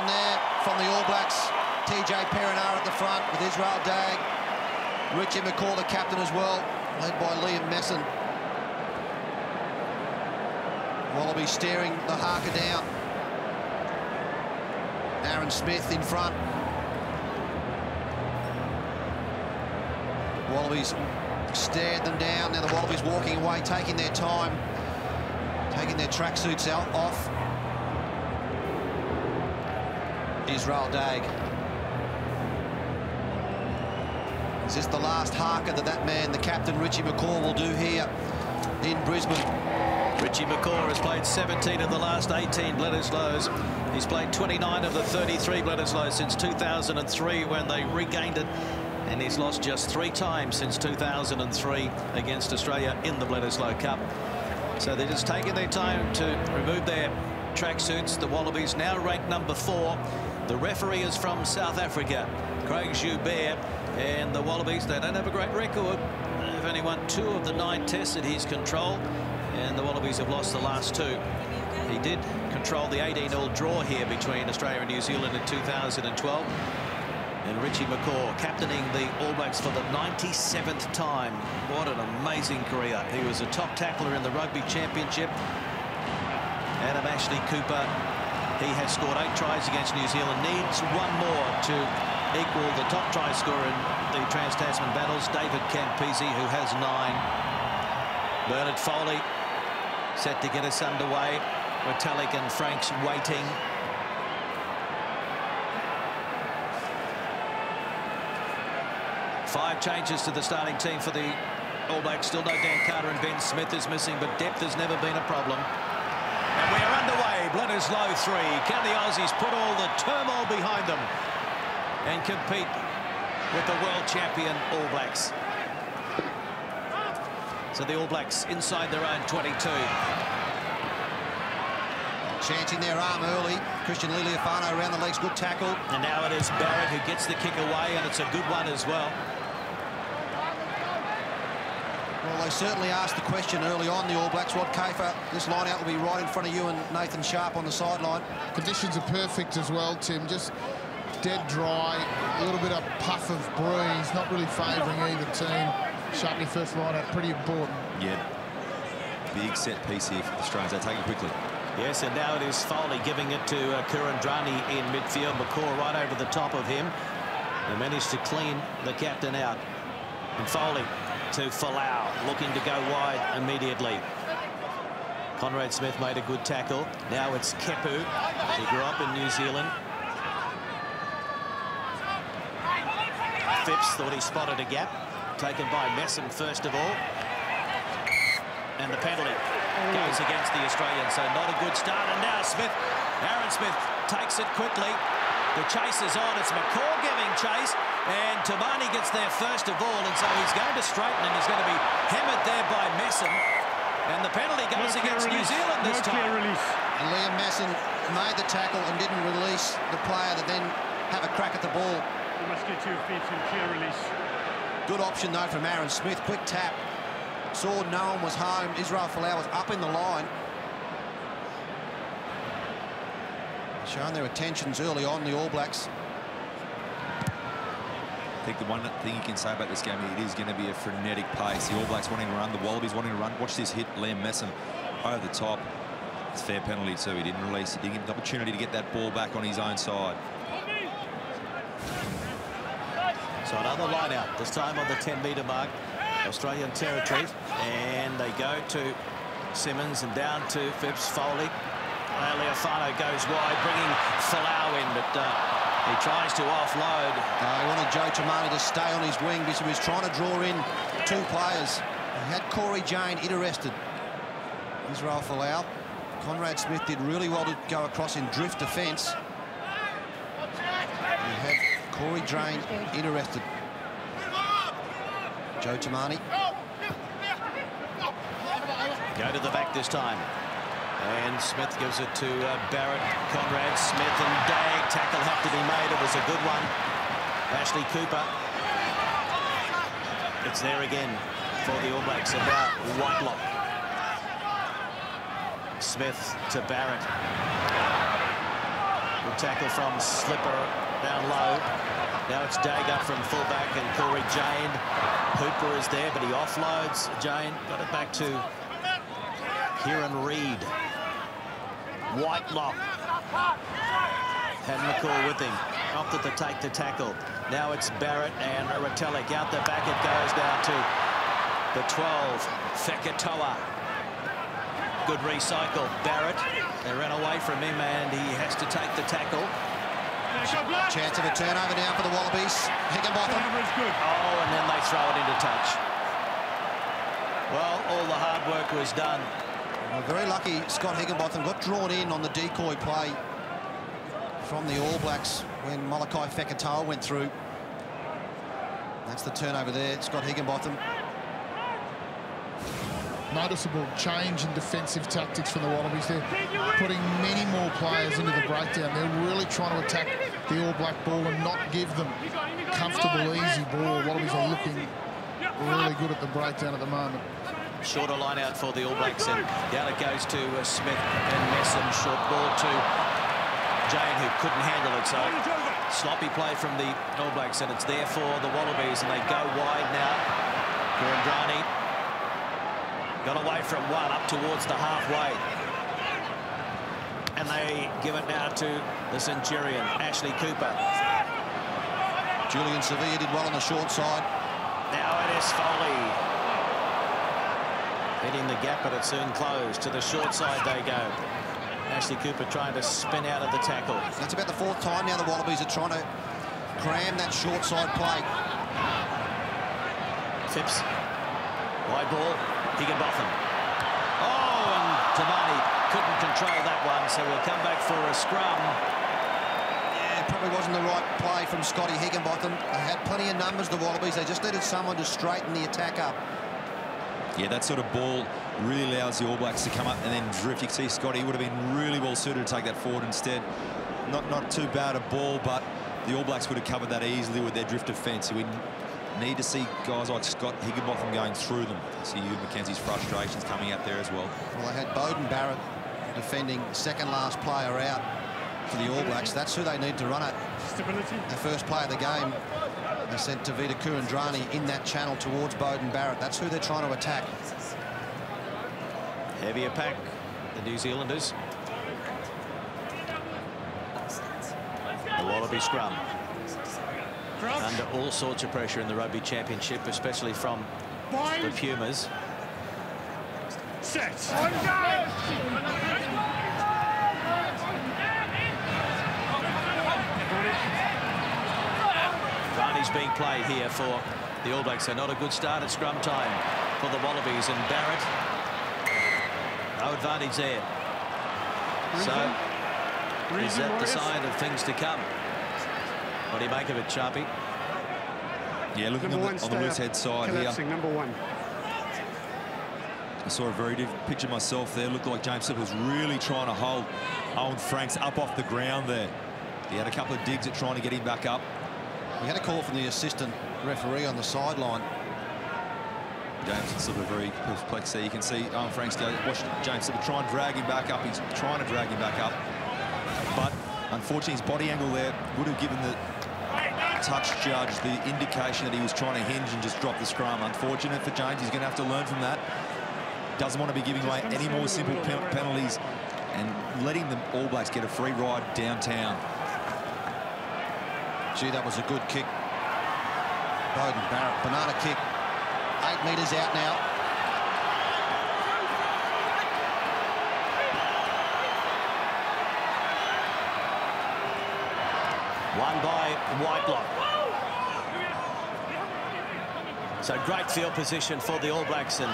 formation there from the All Blacks. TJ Perinar at the front with Israel Dagg. Richie McCaw, the captain as well, led by Liam Messon. Wallaby steering the Harker down. Aaron Smith in front. Wallabies stared them down. Now the Wallabies walking away, taking their time, taking their tracksuits off. Israel Dagg. Is this the last Harker that man, the captain Richie McCaw, will do here in Brisbane? Richie McCaw has played 17 of the last 18 Bledisloes. He's played 29 of the 33 Bledisloes since 2003 when they regained it. And he's lost just 3 times since 2003 against Australia in the Bledisloe Cup. So they're just taking their time to remove their tracksuits. The Wallabies now ranked number 4. The referee is from South Africa, Craig Joubert. And the Wallabies, they don't have a great record. They've only won 2 of the 9 tests that he's controlled. And the Wallabies have lost the last 2. He did control the 18-all draw here between Australia and New Zealand in 2012. And Richie McCaw captaining the All Blacks for the 97th time. What an amazing career. He was a top tackler in the Rugby Championship. Adam Ashley Cooper, he has scored 8 tries against New Zealand. Needs 1 more to equal the top try scorer in the Trans-Tasman battles, David Campese, who has 9. Bernard Foley set to get us underway. Retallick and Franks waiting. Five changes to the starting team for the All Blacks. Still no Dan Carter, and Ben Smith is missing, but depth has never been a problem. And we are underway. Bledisloe 3. Can the Aussies put all the turmoil behind them and compete with the world champion All Blacks? So the All Blacks inside their own 22. Chancing their arm early. Christian Liliafano around the legs, good tackle. And now it is Barrett who gets the kick away, and it's a good one as well. Well, they certainly asked the question early on, the All Blacks. Rod Kafer, this line-out will be right in front of you and Nathan Sharp on the sideline. Conditions are perfect as well, Tim. Just dead dry, a little bit of puff of breeze, not really favouring either team. Sharpney first line-out, pretty important. Yeah, big set piece here for the Australians. They take it quickly. Yes, and now it is Foley giving it to Kurandrani in midfield. McCaw right over the top of him. They managed to clean the captain out. And Foley to Folau, looking to go wide immediately. Conrad Smith made a good tackle. Now it's Kepu. He grew up in New Zealand. Phipps thought he spotted a gap. Taken by Messon first of all. And the penalty goes against the Australians, so not a good start. And now Aaron Smith takes it quickly. The chase is on. It's McCaw giving chase, and Tamani gets there first of all, and so he's going to straighten, and he's going to be hammered there by Messon. And the penalty goes against New Zealand this time. And Liam Messon made the tackle and didn't release the player to then have a crack at the ball. You must get 2 feet and clear release. Good option though from Aaron Smith. Quick tap. Saw no one was home. Israel Folau was up in the line. Showing their attentions early on, the All Blacks. I think the one thing you can say about this game, it is going to be a frenetic pace. The All Blacks wanting to run, the Wallabies wanting to run. Watch this hit, Liam Messon over the top. It's a fair penalty too. He didn't release it. He didn't get the opportunity to get that ball back on his own side. So another line out, this time on the 10-metre mark, Australian territory. And they go to Simmons and down to Phipps. Foley. Leofano goes wide, bringing Folau in, but he tries to offload. He wanted Joe Tamani to stay on his wing because he was trying to draw in 2 players. He had Corey Jane interested. Israel Folau. Conrad Smith did really well to go across in drift defence. He had Corey Jane interested. Joe Tamani. Go to the back this time. And Smith gives it to Barrett. Conrad Smith and Dagg. Tackle had to be made. It was a good one. Ashley Cooper. It's there again for the All Blacks. And now Whitelock. Smith to Barrett. Good tackle from Slipper down low. Now it's Dagger from fullback and Corey Jane. Hooper is there, but he offloads. Jane got it back to Kieran Reid. Whitelock had McCall with him. Opted to take the tackle. Now it's Barrett and Retallick. Out the back it goes down to the 12. Fekitoa. Good recycle. Barrett. They ran away from him and he has to take the tackle. Chance of a turnover now for the Wallabies. Higginbotham. Oh, and then they throw it into touch. Well, all the hard work was done. Well, very lucky Scott Higginbotham got drawn in on the decoy play from the All Blacks when Malachi Fekitoa went through. That's the turnover there, Scott Higginbotham. Noticeable change in defensive tactics from the Wallabies. They're putting many more players into the breakdown. They're really trying to attack the All Black ball and not give them comfortable, easy ball. Wallabies are looking really good at the breakdown at the moment. Shorter line out for the All Blacks, and down it goes to Smith and Messam. Short ball to Jane, who couldn't handle it. So sloppy play from the All Blacks, and it's there for the Wallabies, and they go wide now. Kurandrani got away from one up towards the halfway. And they give it now to the Centurion, Ashley Cooper. Julian Sevilla did well on the short side. Now it is Foley. Hitting the gap, but it soon closed. To the short side they go. Ashley Cooper trying to spin out of the tackle. That's about the fourth time now the Wallabies are trying to cram that short side play. Phipps. Wide ball. Higginbotham. Oh, and Tamani couldn't control that one, so we'll come back for a scrum. Yeah, it probably wasn't the right play from Scotty Higginbotham. They had plenty of numbers, the Wallabies. They just needed someone to straighten the attack up. Yeah, that sort of ball really allows the All Blacks to come up and then drift. You can see Scotty would have been really well suited to take that forward instead. Not too bad a ball, but the All Blacks would have covered that easily with their drift defence. So we need to see guys like Scott Higginbotham going through them. See Hugh Mackenzie's frustrations coming out there as well. Well, they had Bowden Barrett defending second last player out for the All Blacks. That's who they need to run at. Stability. The first play of the game, they sent Tavita Kurandrani in that channel towards Bowden Barrett. That's who they're trying to attack. Heavier pack, the New Zealanders. The Wallaby scrum. Under all sorts of pressure in the Rugby Championship, especially from the Pumas. Set. Varney's being played here for the All Blacks, so not a good start at scrum time for the Wallabies. And Barrett, no advantage there. So is that the sign of things to come? What do you make of it, Sharpie? Yeah, looking on the loose head side here. Number one. I saw a very different picture myself there. Looked like James Slipper was really trying to hold Owen Franks up off the ground there. He had a couple of digs at trying to get him back up. We had a call from the assistant referee on the sideline. James Slipper very perplexed there. You can see Owen Franks go, watch James Slipper try and drag him back up. He's trying to drag him back up. But unfortunately, his body angle there would have given the touch judge the indication that he was trying to hinge and just drop the scrum. Unfortunate for James. He's going to have to learn from that. Doesn't want to be giving away any more simple penalties and letting the All Blacks get a free ride downtown. Gee, that was a good kick. Bowden Barrett, banana kick. 8 metres out now. Won by Whitelock. So great field position for the All Blacks, and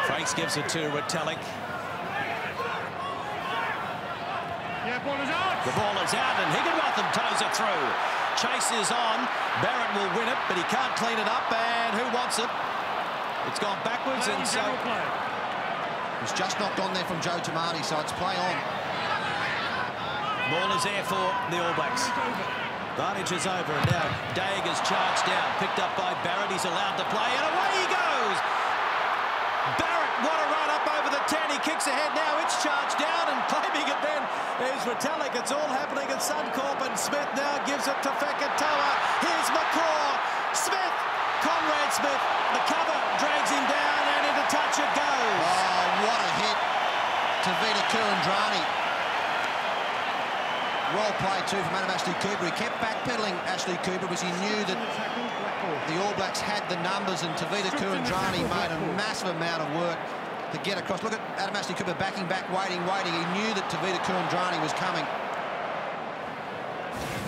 Franks gives it to Retallick. Yeah, ball is out. The ball is out, and Higginbotham toes it through. Chase is on. Barrett will win it, but he can't clean it up. And who wants it? It's gone backwards, and so it's just knocked on there from Joe Tamani, so it's play on. Ball is there for the All Blacks. Vantage is over, and now Dagger's charged down, picked up by Barrett. He's allowed to play, and away he goes. Barrett, what a run up over the 10. He kicks ahead now. It's charged down, and claiming it then is Retallick. It's all happening at Suncorp, and Smith now gives it to Fekitoa. Here's McCaw. Smith. Conrad Smith. The cover drags him down, and into touch it goes. Oh, what a hit to Vita Kurandrani. Well played too from Adam Ashley Cooper. He kept backpedaling Ashley Cooper because he knew that the All Blacks had the numbers, and Tavita Kurandrani made a massive amount of work to get across. Look at Adam Ashley Cooper backing back, waiting. He knew that Tavita Kurandrani was coming.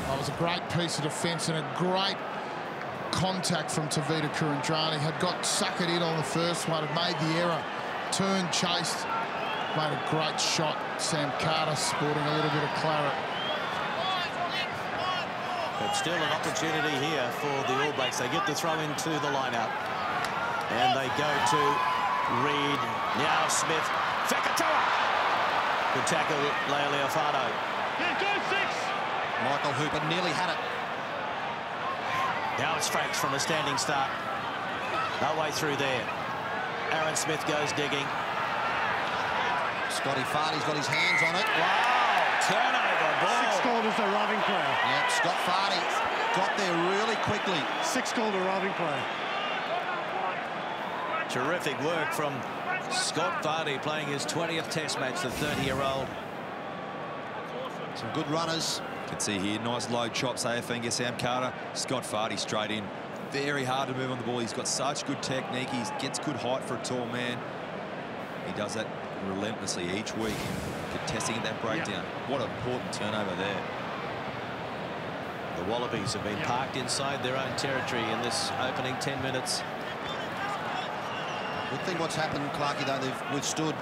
That was a great piece of defence and a great contact from Tavita Kurandrani. Had got suckered in on the first one, had made the error, turned, chased, made a great shot. Sam Carter sporting a little bit of claret. But still an opportunity here for the All Blacks. They get the throw into the line-out. And they go to Reid. Now Smith. Fekitoa. Good tackle, Leali'ifano. Michael Hooper nearly had it. Now it's Franks from a standing start. No way through there. Aaron Smith goes digging. Scotty Fardy's got his hands on it. Wow! Turnover ball. 6 goal is the arriving player. Yep, Scott Fardy got there really quickly. 6 goal arriving player. Terrific work from Scott Fardy, playing his 20th Test match, the 30-year-old. Some good runners. You can see here, nice low chops, Aofanga, Sam Carter. Scott Fardy straight in. Very hard to move on the ball. He's got such good technique. He gets good height for a tall man. He does that relentlessly each week, contesting at that breakdown. What an important turnover there. The Wallabies have been parked inside their own territory in this opening 10 minutes. Good thing what's happened, Clarkie, though, they've withstood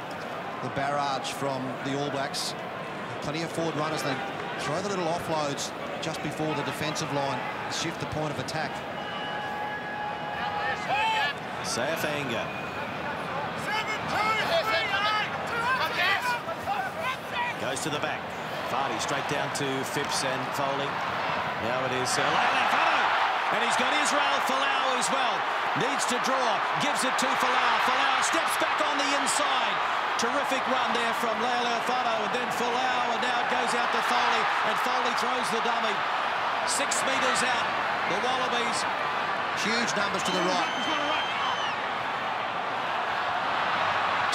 the barrage from the All Blacks. Plenty of forward runners. They throw the little offloads just before the defensive line, shift the point of attack. Aofanga. Goes to the back. Fardy straight down to Phipps and Foley. Now it is Leali'ifano. And he's got Israel Folau as well. Needs to draw. Gives it to Folau. Folau steps back on the inside. Terrific run there from Leali'ifano. And then Folau. And now it goes out to Foley. And Foley throws the dummy. 6 metres out. The Wallabies. Huge numbers to the right.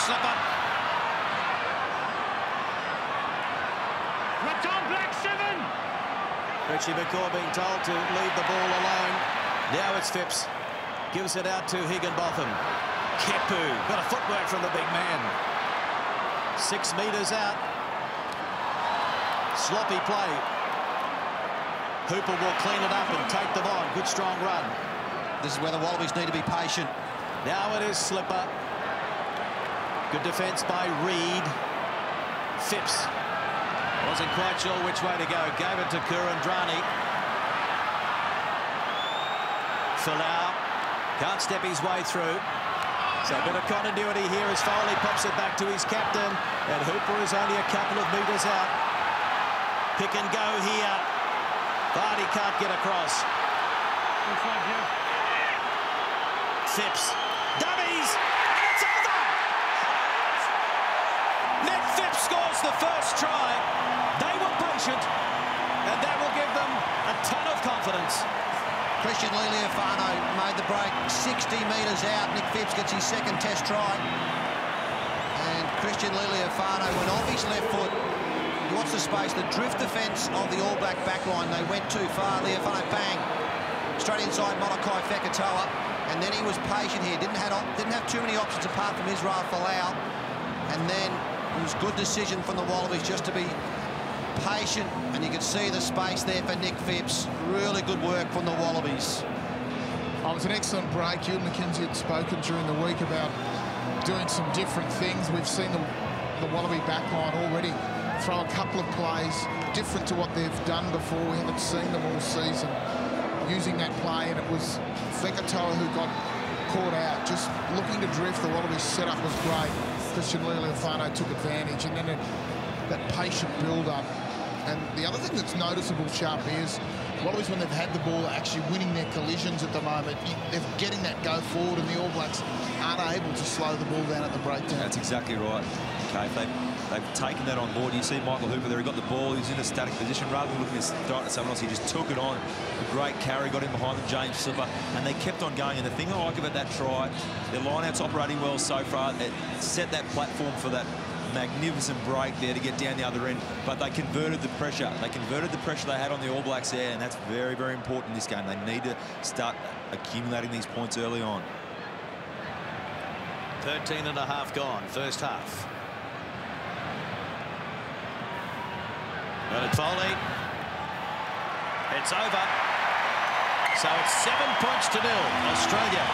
Slipper. Richie McCaw being told to leave the ball alone. Now it's Phipps. Gives it out to Higginbotham. Kepu. Got a footwork from the big man. 6 metres out. Sloppy play. Hooper will clean it up and take them on. Good strong run. This is where the Wallabies need to be patient. Now it is Slipper. Good defence by Reid. Phipps. Wasn't quite sure which way to go. Gave it to Kurandrani. Folau can't step his way through. So a bit of continuity here as Foley pops it back to his captain. And Hooper is only a couple of metres out. Pick and go here. Vardy can't get across. Phipps. Dummies. And it's over. Nick Phipps scores the first try. They were patient, and that will give them a ton of confidence. Christian Leali'ifano made the break 60 metres out. Nick Phipps gets his second Test try. And Christian Leali'ifano went off his left foot. He wants the space. The drift defence of the All Black backline, they went too far. Leali'ifano, bang, straight inside Molokai Fekitoa. And then he was patient here. Didn't have too many options apart from Israel Folau. And then it was good decision from the Wallabies just to be patient, and you can see the space there for Nick Phipps. Really good work from the Wallabies. Oh, it was an excellent break. You and McKenzie had spoken during the week about doing some different things. We've seen the Wallaby backline already throw a couple of plays different to what they've done before. We haven't seen them all season using that play, and it was Fekitoa who got caught out, just looking to drift. The Wallabies setup was great. Christian Leali'ifano took advantage, and then that patient build-up. And the other thing that's noticeable, Sharp, is Wallabies, when they've had the ball, are actually winning their collisions at the moment. They're getting that go forward, and the All Blacks aren't able to slow the ball down at the breakdown. That's exactly right. Okay, they've taken that on board. You see Michael Hooper there, he got the ball, he's in a static position. Rather than looking to throw it to someone else, he just took it on. A great carry, got in behind them, James Slipper, and they kept on going. And the thing I like about that try, their line-out's operating well so far. It set that platform for that magnificent break there to get down the other end, but they converted the pressure. They converted the pressure they had on the All Blacks there, and that's very, very important in this game. They need to start accumulating these points early on. 13 and a half gone, first half. Bernard Foley. It's over. So it's 7 points to 0. Australia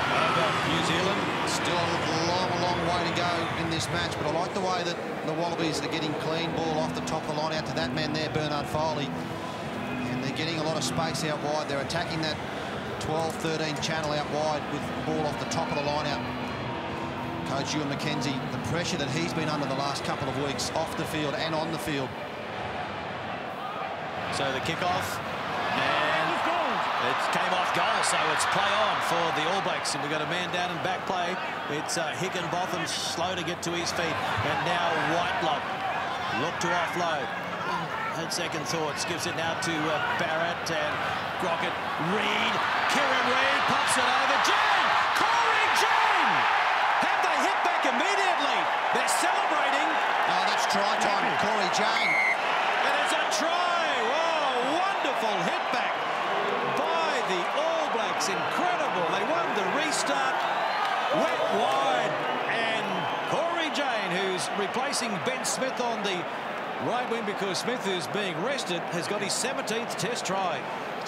over New Zealand. Still a long way to go in this match, but I like the way that the Wallabies are getting clean ball off the top of the line out to that man there, Bernard Foley. And they're getting a lot of space out wide. They're attacking that 12-13 channel out wide with the ball off the top of the line out. Coach Ewan McKenzie, the pressure that he's been under the last couple of weeks off the field and on the field. So the kickoff, and it came off goal, so it's play on for the All Blacks, and we've got a man down in back play. It's Higginbotham, slow to get to his feet, and now Whitelock look to offload. Had second thoughts, gives it now to Barrett and Crockett. Reid, Kieran Reid pops it over. Jane, Corey Jane, have they hit back immediately? They're celebrating. Oh, that's try time, Corey Jane. And it's a try. Whoa, wonderful hit back by the All Blacks. Incredible. They won the restart. Went wide, and Corey Jane, who's replacing Ben Smith on the right wing because Smith is being rested, has got his 17th test try.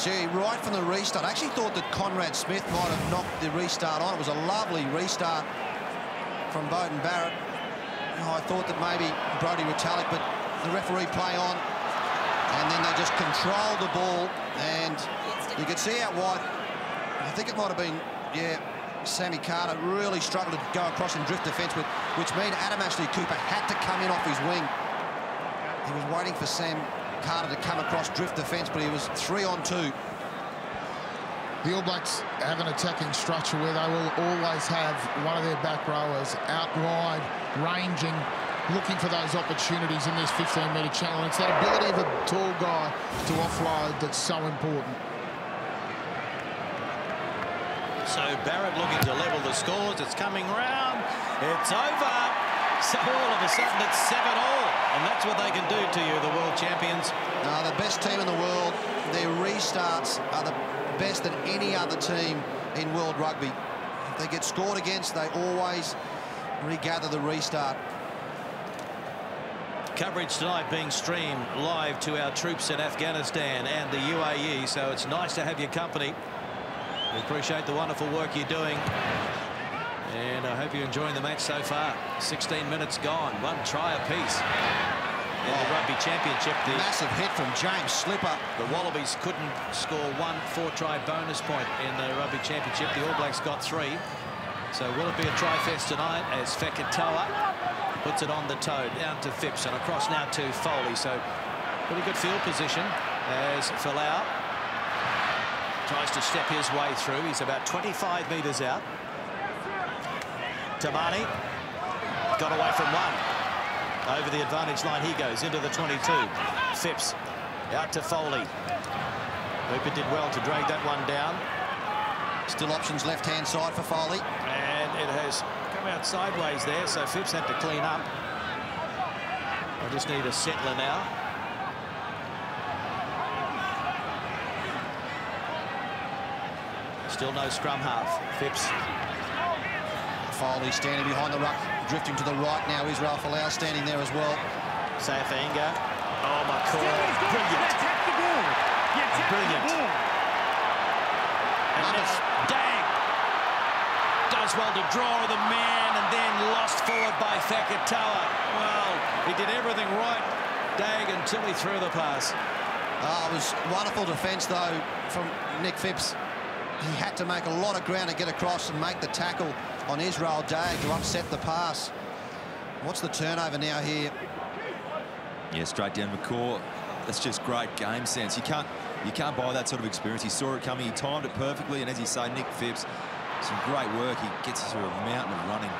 Gee, right from the restart. I actually thought that Conrad Smith might have knocked the restart on. It was a lovely restart from Beauden Barrett. Oh, I thought that maybe Brodie Retallick, but the referee play on, and then they just controlled the ball, and you could see out wide, I think it might have been, yeah, Sammy Carter really struggled to go across and drift defence, which meant Adam Ashley Cooper had to come in off his wing. He was waiting for Sam Carter to come across drift defence, but he was 3-on-2. The All Blacks have an attacking structure where they will always have one of their back rowers out wide, ranging, looking for those opportunities in this 15-metre channel. And it's that ability of a tall guy to offload that's so important. So Barrett looking to level the scores. It's coming round. It's over. So all of a sudden it's 7-all. And that's what they can do to you, the world champions. The best team in the world. Their restarts are the best than any other team in world rugby. If they get scored against, they always regather the restart. Coverage tonight being streamed live to our troops in Afghanistan and the UAE, so it's nice to have your company. We appreciate the wonderful work you're doing, and I hope you're enjoying the match so far. 16 minutes gone, one try apiece in the Rugby Championship. The massive hit from James Slipper. The Wallabies couldn't score one 4-try bonus point in the Rugby Championship. The All Blacks got 3. So will it be a try fest tonight as Fekitoa puts it on the toe down to Phipps and across now to Foley. So pretty good field position as Folau tries to step his way through. He's about 25 metres out. Tamani got away from one. Over the advantage line he goes into the 22. Phipps out to Foley. Hooper did well to drag that one down. Still options left-hand side for Foley. And it has come out sideways there, so Phipps had to clean up. I just need a settler now. Still no scrum half. Phipps. Foley standing behind the ruck, drifting to the right now. Israel Folau standing there as well. Safainga. Oh, my God. Brilliant. Brilliant. And now Dag does well to draw the man and then lost forward by Fekitoa. Well, he did everything right, Dag, until he threw the pass. It was wonderful defence, though, from Nick Phipps. He had to make a lot of ground to get across and make the tackle on Israel Dag to upset the pass. What's the turnover now here? Yeah, straight down McCaw. That's just great game sense. You can't buy that sort of experience. He saw it coming, he timed it perfectly, and as you say, Nick Phipps, some great work. He gets through a mountain of running.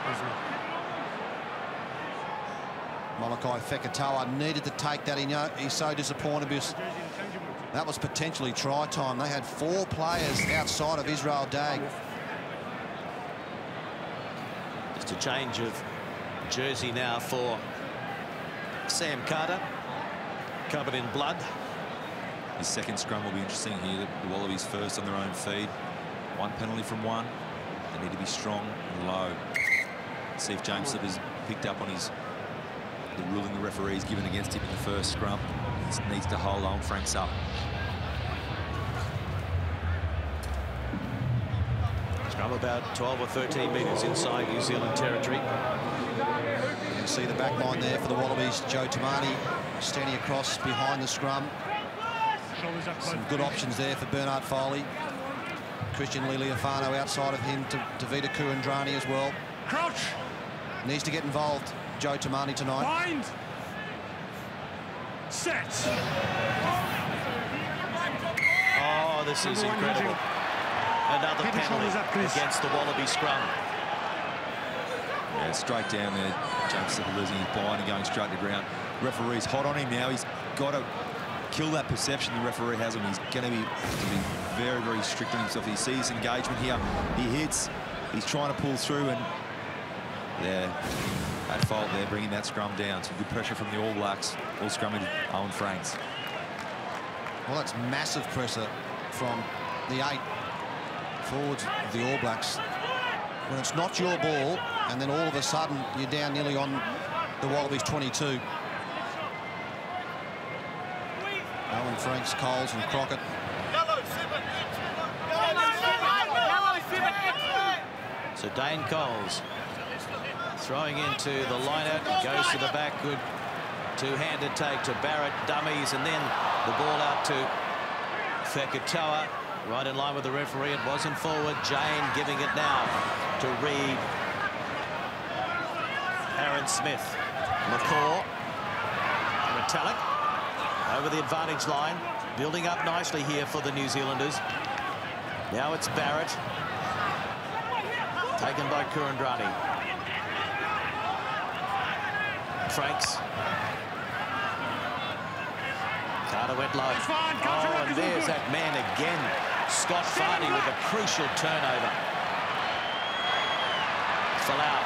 Malachi Fekitoa needed to take that. He's so disappointed because that was potentially try time. They had 4 players outside of Israel Dag. Just a change of jersey now for Sam Carter, covered in blood. His second scrum will be interesting here. The Wallabies first on their own feed. 1 penalty from 1. They need to be strong and low. See if James Slipper's picked up on the ruling the referee's given against him in the first scrum. He needs to hold on. Frank's up. Scrum about 12 or 13 metres inside New Zealand territory. You can see the back line there for the Wallabies. Joe Tamani standing across behind the scrum. Some good options there for Bernard Foley. Christian Liliafano outside of him, to Vita Kurandrani as well. Crouch. Needs to get involved, Joe Tamani tonight. Bind. Set. Oh, this is incredible. Another penalty against the Wallaby scrum. Yeah, straight down there. James Slipper losing his bind and going straight to ground. Referee's hot on him now. He's got to kill that perception the referee has him. He's going to be very, very strict on himself. He sees engagement here. He hits. He's trying to pull through, and yeah, at fault there, bringing that scrum down. Some good pressure from the All Blacks. All scrummage, Owen Franks. Well, that's massive pressure from the 8 forwards of the All Blacks. When it's not your ball, and then all of a sudden you're down nearly on the Wallabies 22. Owen Franks, Coles and Crockett. So Dane Coles throwing into the line-out, goes to the back, good two-handed take to Barrett, dummies, and then the ball out to Fekitoa, right in line with the referee. It wasn't forward. Jane giving it now to Reid. Aaron Smith, McCaw, Metallic over the advantage line, building up nicely here for the New Zealanders. Now it's Barrett, taken by Kurandrani. Franks. Carter went low. Oh, and there's that man again. Scott Fardy with a crucial turnover. Folau.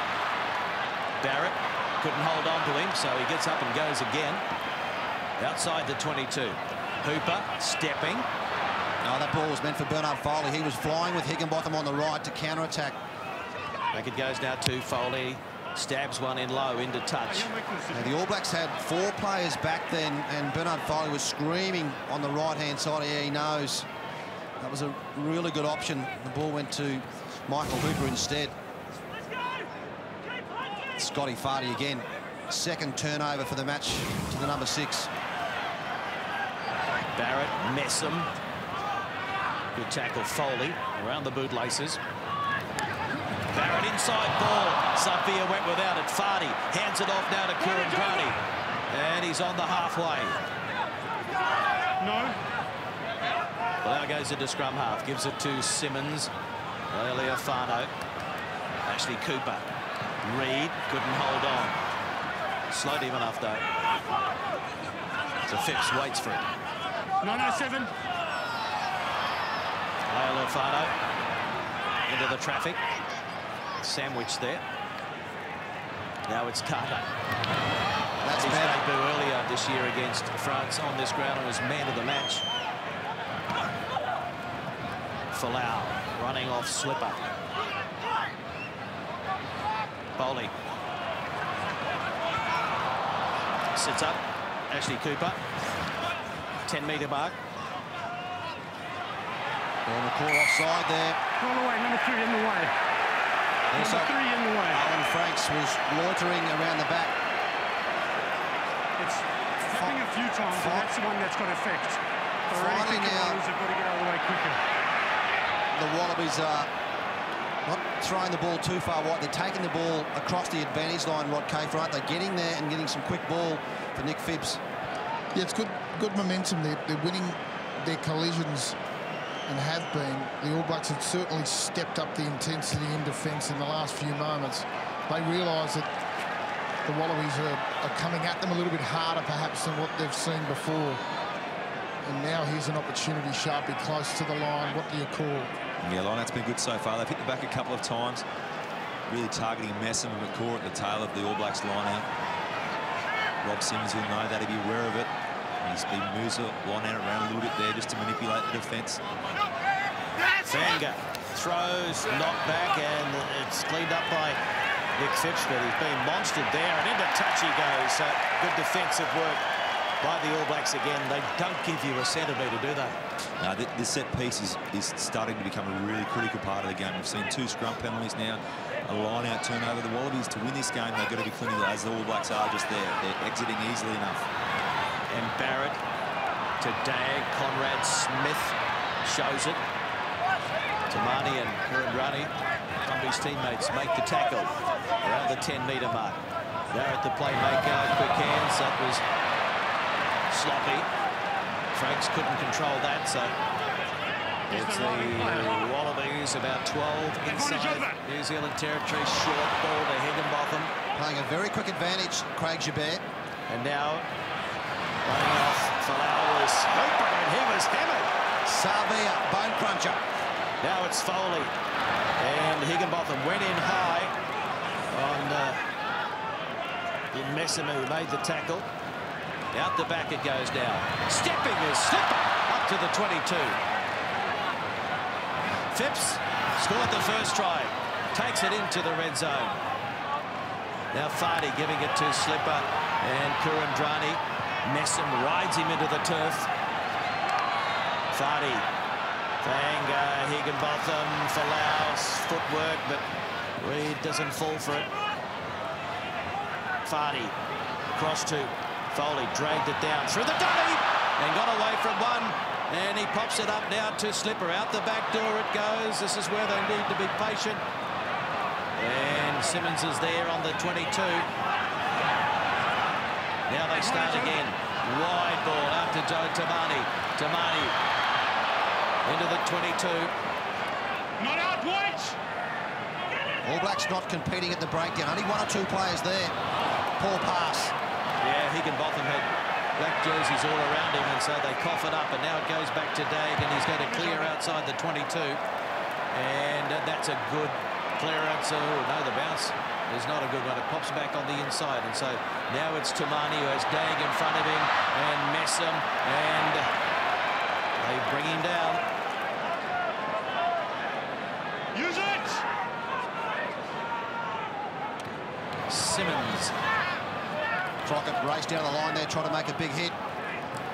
Barrett couldn't hold on to him, so he gets up and goes again. Outside the 22. Hooper stepping. No, that ball was meant for Bernard Foley. He was flying with Higginbotham on the right to counter-attack. Back it goes now to Foley. Stabs one in low, into touch. Now, the All Blacks had 4 players back then, and Bernard Foley was screaming on the right-hand side. Yeah, he knows. That was a really good option. The ball went to Michael Hooper instead. Scotty Fardy again. Second turnover for the match to the number 6. Barrett, Messam. Good tackle, Foley, around the bootlaces. Barrett inside ball. Safia went without it. Fardy hands it off now to Kurandrani. And he's on the halfway. No. Well, now goes into scrum half. Gives it to Simmons. Lealiafano. Ashley Cooper. Reid couldn't hold on. Slowed him enough, though. So Phipps waits for it. 907. Lealiafano into the traffic. Sandwich there. Now it's Carter. That's his better. debut earlier this year against France on this ground and was man of the match. Folau running off Slipper. Bowley sits up. Ashley Cooper. 10-metre mark. Well, McCaw offside there. All the way, number 3 in the way. Also, Number 3 in the way. Owen Franks was loitering around the back. It's flipping a few times, and that's the one that's got effect. Finally now, they've got to get out of the way quicker. The Wallabies are not throwing the ball too far wide. They're taking the ball across the advantage line, Rod Kafer, aren't they? Getting there and getting some quick ball for Nick Phipps. Yeah, it's good momentum. They're winning their collisions and have been. The All Blacks have certainly stepped up the intensity in defence in the last few moments. They realise that the Wallabies are coming at them a little bit harder, perhaps, than what they've seen before. And now here's an opportunity, Sharpie, close to the line. What do you call? Yeah, line-out's been good so far. They've hit the back a couple of times, really targeting Messam and McCaw at the tail of the All Blacks line-out. Rob Simmons will know that, he'll be aware of it. He moves the line-out around a little bit there just to manipulate the defence. Fanga throws, knocked back, and it's cleaned up by Nick Phipps, but he's been monstered there, and into touch he goes. Good defensive work by the All Blacks again. They don't give you a centimetre, do they? No, this set piece is starting to become a really critical part of the game. We've seen 2 scrum penalties now, a line-out turnover. The Wallabies, to win this game, they've got to be clinical, as the All Blacks are just there. They're exiting easily enough. And Barrett to Dag. Conrad Smith shows it. Tamani and Kurundrani, Tomby's teammates, make the tackle around the 10-metre mark. Barrett, the playmaker, quick hands. That was sloppy. Franks couldn't control that, so it's the Wallabies about 12 inside New Zealand territory. Short ball to Higginbotham. Playing a very quick advantage, Craig Gibert. And now running off, Falau was Hooper, and he was hammered. Savia, bone cruncher. Now it's Foley, and Higginbotham went in high on Messam, who made the tackle. Out the back it goes now. Stepping is Slipper up to the 22. Phipps scored the first try, takes it into the red zone. Now Fardy giving it to Slipper and Kurandrani. Messam rides him into the turf. Fardy. Fanga, Higginbotham, Falau's footwork, but Reid doesn't fall for it. Fardy, cross to Foley, dragged it down through the dummy and got away from one, and he pops it up now to Slipper. Out the back door it goes. This is where they need to be patient. And Simmons is there on the 22. Now they start again. Wide ball out to Joe Tamani. Tamani into the 22. Not out, White! All Blacks not competing at the breakdown. Only 1 or 2 players there. Poor pass. Yeah, Higginbotham had black jerseys all around him, and so they cough it up, and now it goes back to Dag, and he's going to clear outside the 22. And that's a good clearance. Oh, no, the bounce is not a good one. It pops back on the inside, and so now it's Tamani who has Dag in front of him, and Messam, and they bring him down. Use it! Simmons. Crockett raced down the line there, trying to make a big hit.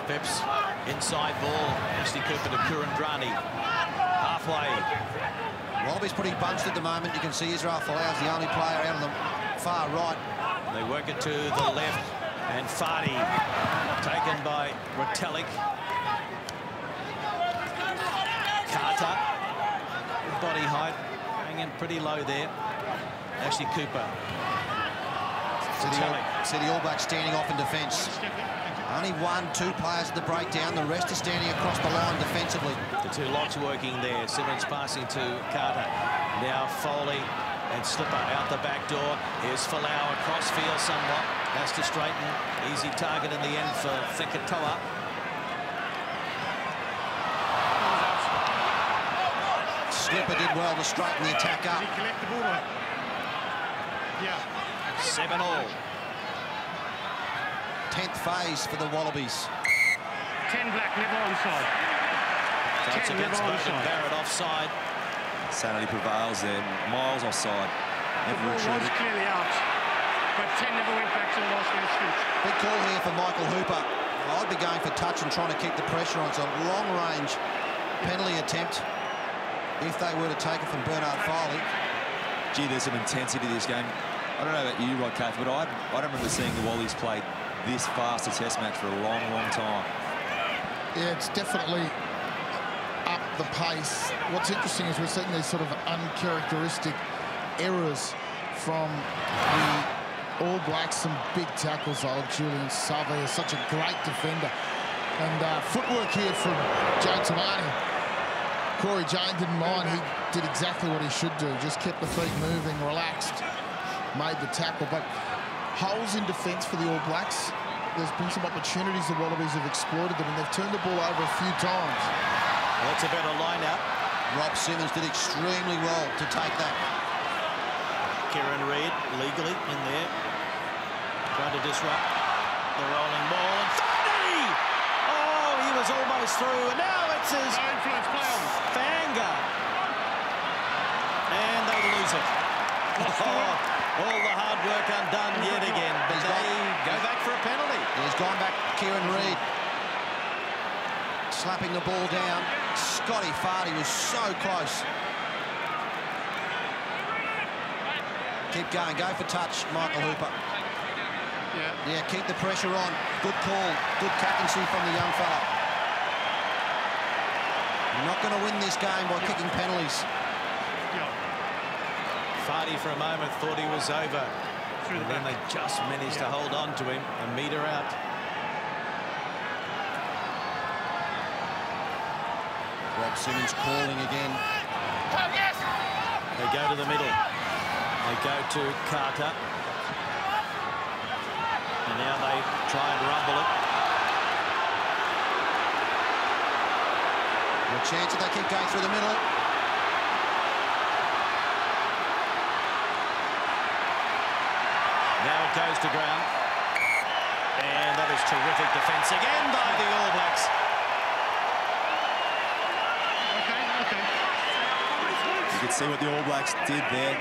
Phipps, inside ball. Ashley Cooper to Kurandrani. Halfway. Wallabies pretty bunched at the moment. You can see Israel Folau's the only player out on the far right. They work it to the left, and Fardy taken by Retallick. Carter, body height, hanging pretty low there. Ashley Cooper. See the All Blacks standing off in defence. Only 1, 2 players at the breakdown. The rest are standing across the line defensively. The 2 locks working there. Simmons passing to Carter. Now Foley and Slipper out the back door. Here's Falau across field somewhat. Has to straighten. Easy target in the end for Fekatoa. Slipper did well to straighten the attack up. Did he collect the ball? Yeah. 7-all. 10th phase for the Wallabies. 10 black, never onside. So it's against Barrett offside. Sanity prevails there. Miles offside. The ball was clearly out, but 10 never went back to the last man's feet. Big call here for Michael Hooper. I'd be going for touch and trying to keep the pressure on. It's a long-range penalty attempt if they were to take it from Bernard Foley. Gee, there's some intensity to this game. I don't know about you, Rod Cath, but I don't remember seeing the Wallabies play this fast a test match for a long, long time. Yeah, it's definitely up the pace. What's interesting is we're seeing these sort of uncharacteristic errors from the All Blacks. Some big tackles. Oh, Julian Savia is such a great defender. And footwork here from Joe Tamani. Corey Jane didn't mind. He did exactly what he should do. Just kept the feet moving, relaxed, made the tackle. But holes in defence for the All Blacks. There's been some opportunities the Wallabies have exploited them, and they've turned the ball over a few times. Well, that's a better line-out. Rob Simmons did extremely well to take that. Kieran Reid legally in there, trying to disrupt the rolling ball. And 30! Oh, he was almost through, and now it's his Fanga. And they lose it. All the hard work undone yet again, but they go back for a penalty. He's gone back, Kieran Reid. Slapping the ball down. Scotty Fardy was so close. Keep going, go for touch, Michael Hooper. Yeah, keep the pressure on. Good call, good captaincy from the young fella. You're not going to win this game by kicking penalties. Fardy for a moment thought he was over, and then they just managed to hold on to him a metre out. Rob Simmons calling again. They go to the middle. They go to Carter. And now they try and rumble it. A chance that they keep going through the middle. Now it goes to ground. And that is terrific defence again by the All Blacks. You can see what the All Blacks did there.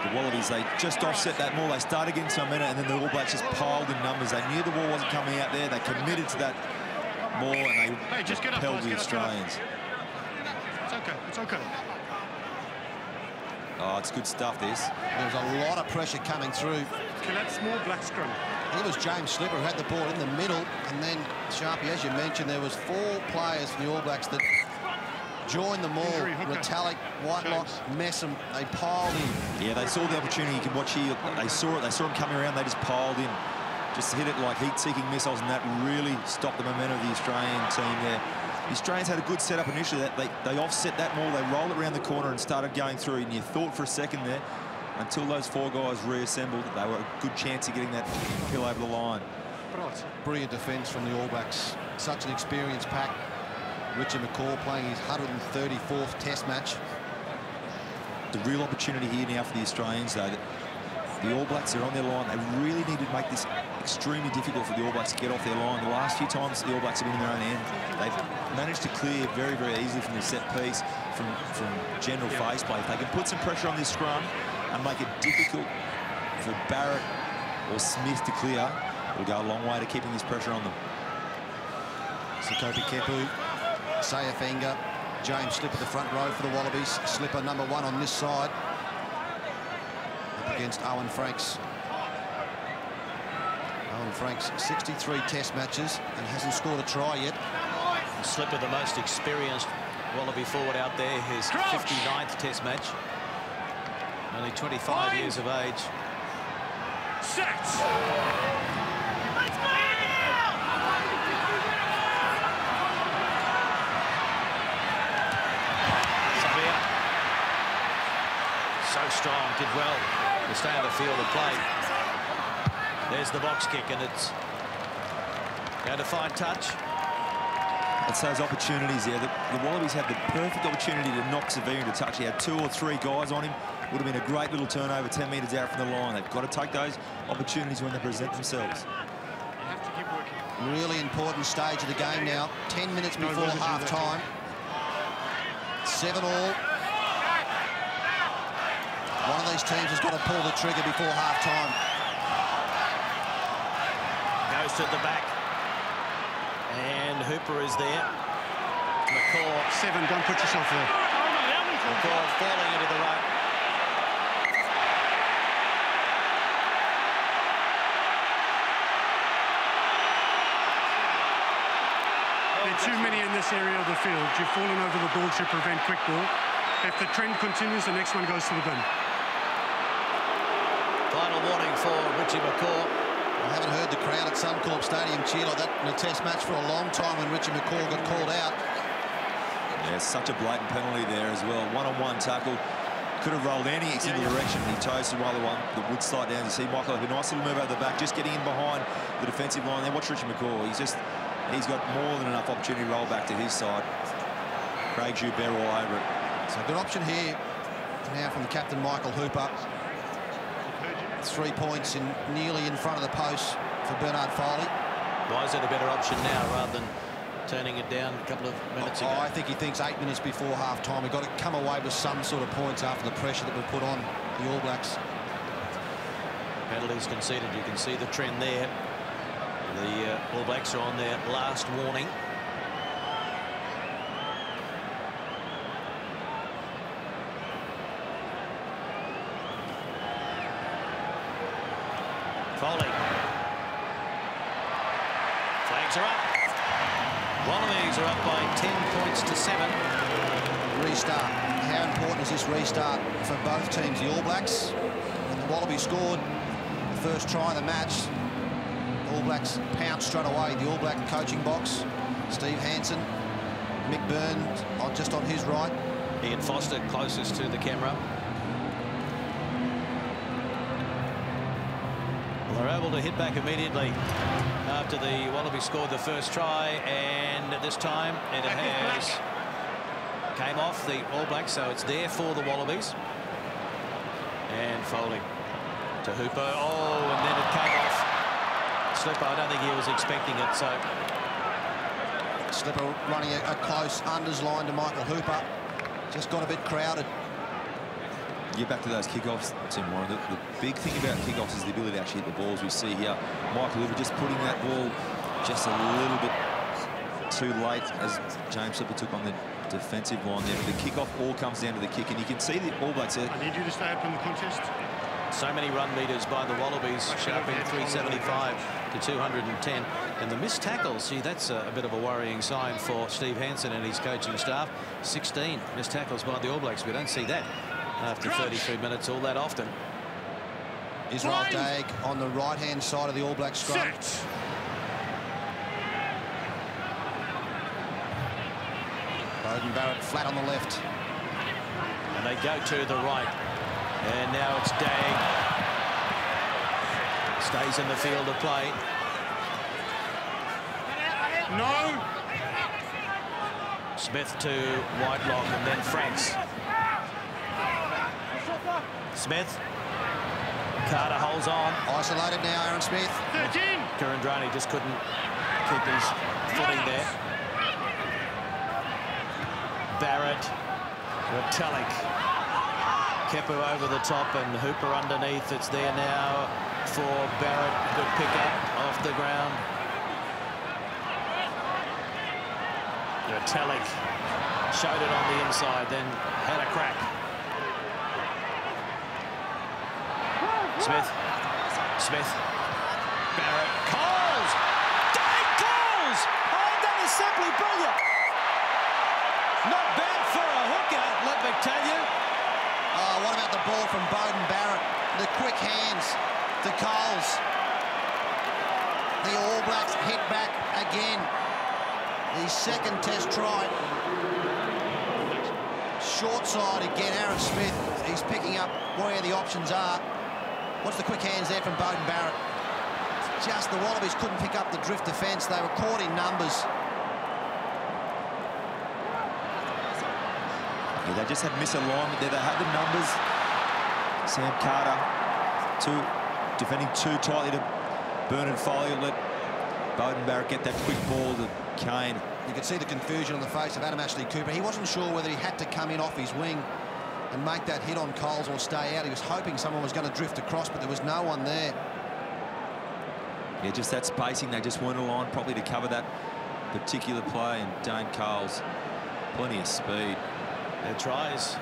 The Wallabies, they just offset that more. They started getting some minute, and then the All Blacks just piled in numbers. They knew the ball wasn't coming out there. They committed to that more, and they repelled the Australians. It's okay. It's okay. Oh, it's good stuff, this. There was a lot of pressure coming through. Okay, that's small black scrum. It was James Slipper who had the ball in the middle, and then Sharpie, as you mentioned, there was 4 players from the All Blacks that joined the maul. Retallick, Whitelock, Messam, they piled in. Yeah, they saw the opportunity. You can watch here. They saw it. They saw him coming around. They just piled in. Just hit it like heat-seeking missiles, and that really stopped the momentum of the Australian team there. The Australians had a good setup initially. They offset that maul. They rolled it around the corner and started going through. And you thought for a second there, until those 4 guys reassembled, they were a good chance of getting that kill over the line. Brilliant defence from the All Blacks. Such an experienced pack. Richie McCaw playing his 134th Test match. The real opportunity here now for the Australians, though, that the All Blacks are on their line. They really need to make this extremely difficult for the All Blacks to get off their line. The last few times the All Blacks have been in their own end, they've managed to clear very, very easily from the set piece, from general face play. If they can put some pressure on this scrum and make it difficult for Barrett or Smith to clear, it'll go a long way to keeping this pressure on them. Sikopi Kepu, Sayafenga, James Slipper the front row for the Wallabies. Slipper number 1 on this side. Up against Owen Franks. Owen Franks, 63 Test matches and hasn't scored a try yet. Slipper, the most experienced Wallaby forward out there, his 59th Test match. Only 25 years of age. So strong, did well to stay on the field of play. There's the box kick, and it's going to find touch. It's those opportunities there. The Wallabies had the perfect opportunity to knock Sevilla into touch. He had 2 or 3 guys on him. Would have been a great little turnover 10 metres out from the line. They've got to take those opportunities when they present themselves. You have to keep working. Really important stage of the game now. 10 minutes before half-time. 7-all. One of these teams has got to pull the trigger before half-time. Goes to the back. And Hooper is there. McCaw. 7, don't put yourself there. McCaw falling into the ruck. There are too many in this area of the field. You've fallen over the ball to prevent quick ball. If the trend continues, the next one goes to the bin. Final warning for Richie McCaw. I haven't heard the crowd at Suncorp Stadium cheer like that in a Test match for a long time when Richie McCaw got called out. Yeah, such a blatant penalty there as well. One-on-one tackle. Could have rolled any single direction. He chose to roll the one that would slide down. You see Michael have a nice little move over the back, just getting in behind the defensive line there. Watch Richie McCaw. He's got more than enough opportunity to roll back to his side. Craig Joubert all over it. So a good option here now from the captain, Michael Hooper. 3 points nearly in front of the post for Bernard Foley. Why is that a better option now rather than turning it down a couple of minutes ago? I think he thinks 8 minutes before half-time. We've got to come away with some sort of points after the pressure that we put on the All Blacks. Penalties conceded. You can see the trend there. The All Blacks are on their last warning. Foley. Flags are up. Wallabies are up by 10 points to 7. Restart. How important is this restart for both teams? The All Blacks, when the Wallabies scored the first try of the match, the All Blacks pounced straight away. The All Black coaching box, Steve Hansen, Mick Burns just on his right. Ian Foster closest to the camera. Well, they're able to hit back immediately after the Wallabies scored the first try, and this time it has came off the All Blacks, so it's there for the Wallabies. And Foley to Hooper. Oh, and then it came off. Slipper, I don't think he was expecting it, so Slipper running a close unders line to Michael Hooper. Just got a bit crowded. Get back to those kickoffs, Tim Warren. The big thing about kickoffs is the ability to actually hit the balls. We see here Michael Hooper just putting that ball just a little bit too late as James Slipper took on the defensive line there. But the kickoff all comes down to the kick, and you can see the All Blacks there. I need you to stay up in the contest. so many run meters by the Wallabies, sharping 375 to 210. And the missed tackles, see, that's a bit of a worrying sign for Steve Hansen and his coaching staff. 16 missed tackles by the All Blacks. We don't see that after 33 minutes all that often. Israel Dagg on the right-hand side of the All Black scrum. Beauden Barrett flat on the left. And they go to the right. And now it's Dagg. Stays in the field of play. No. Smith to Whitelock and then Franks. Smith. Carter holds on. Isolated now, Aaron Smith. 13. Kurandrani just couldn't keep his footing there. Barrett. Retallick. Kepu over the top and Hooper underneath. It's there now for Barrett. Good pick up off the ground. Retallick showed it on the inside, then had a crack. Smith. Smith. Barrett. Coles! Dave Coles! Oh, that is simply brilliant. Not bad for a hooker, let me tell you. Oh, what about the ball from Beauden Barrett? The quick hands to Coles. The All Blacks hit back again. The second test try. Short side again, Aaron Smith. He's picking up where the options are. What's the quick hands there from Beauden Barrett? Just the Wallabies couldn't pick up the drift defence. They were caught in numbers. Yeah, they just had misalignment there. They had the numbers. Sam Carter defending too tightly to Bernard Foley. Let Beauden Barrett get that quick ball to Kane. You could see the confusion on the face of Adam Ashley Cooper. He wasn't sure whether he had to come in off his wing and make that hit on Coles or stay out. He was hoping someone was going to drift across, but there was no one there. Yeah, just that spacing. They just weren't aligned properly to cover that particular play. And Dane Coles, plenty of speed. Their tries.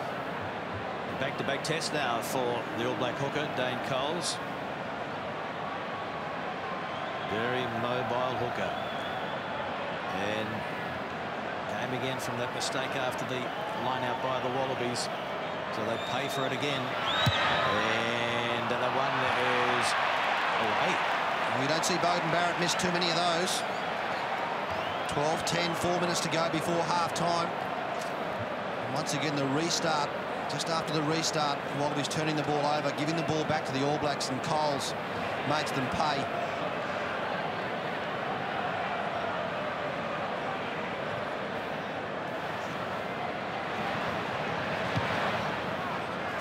Back-to-back test now for the All Black hooker, Dane Coles. Very mobile hooker. And came again from that mistake after the line out by the Wallabies. So they pay for it again. And the one is away. Well, you don't see Beauden Barrett miss too many of those. 12-10, 4 minutes to go before half-time. Once again, the restart Just after the restart, Wallabies turning the ball over, giving the ball back to the All Blacks, and Coles makes them pay.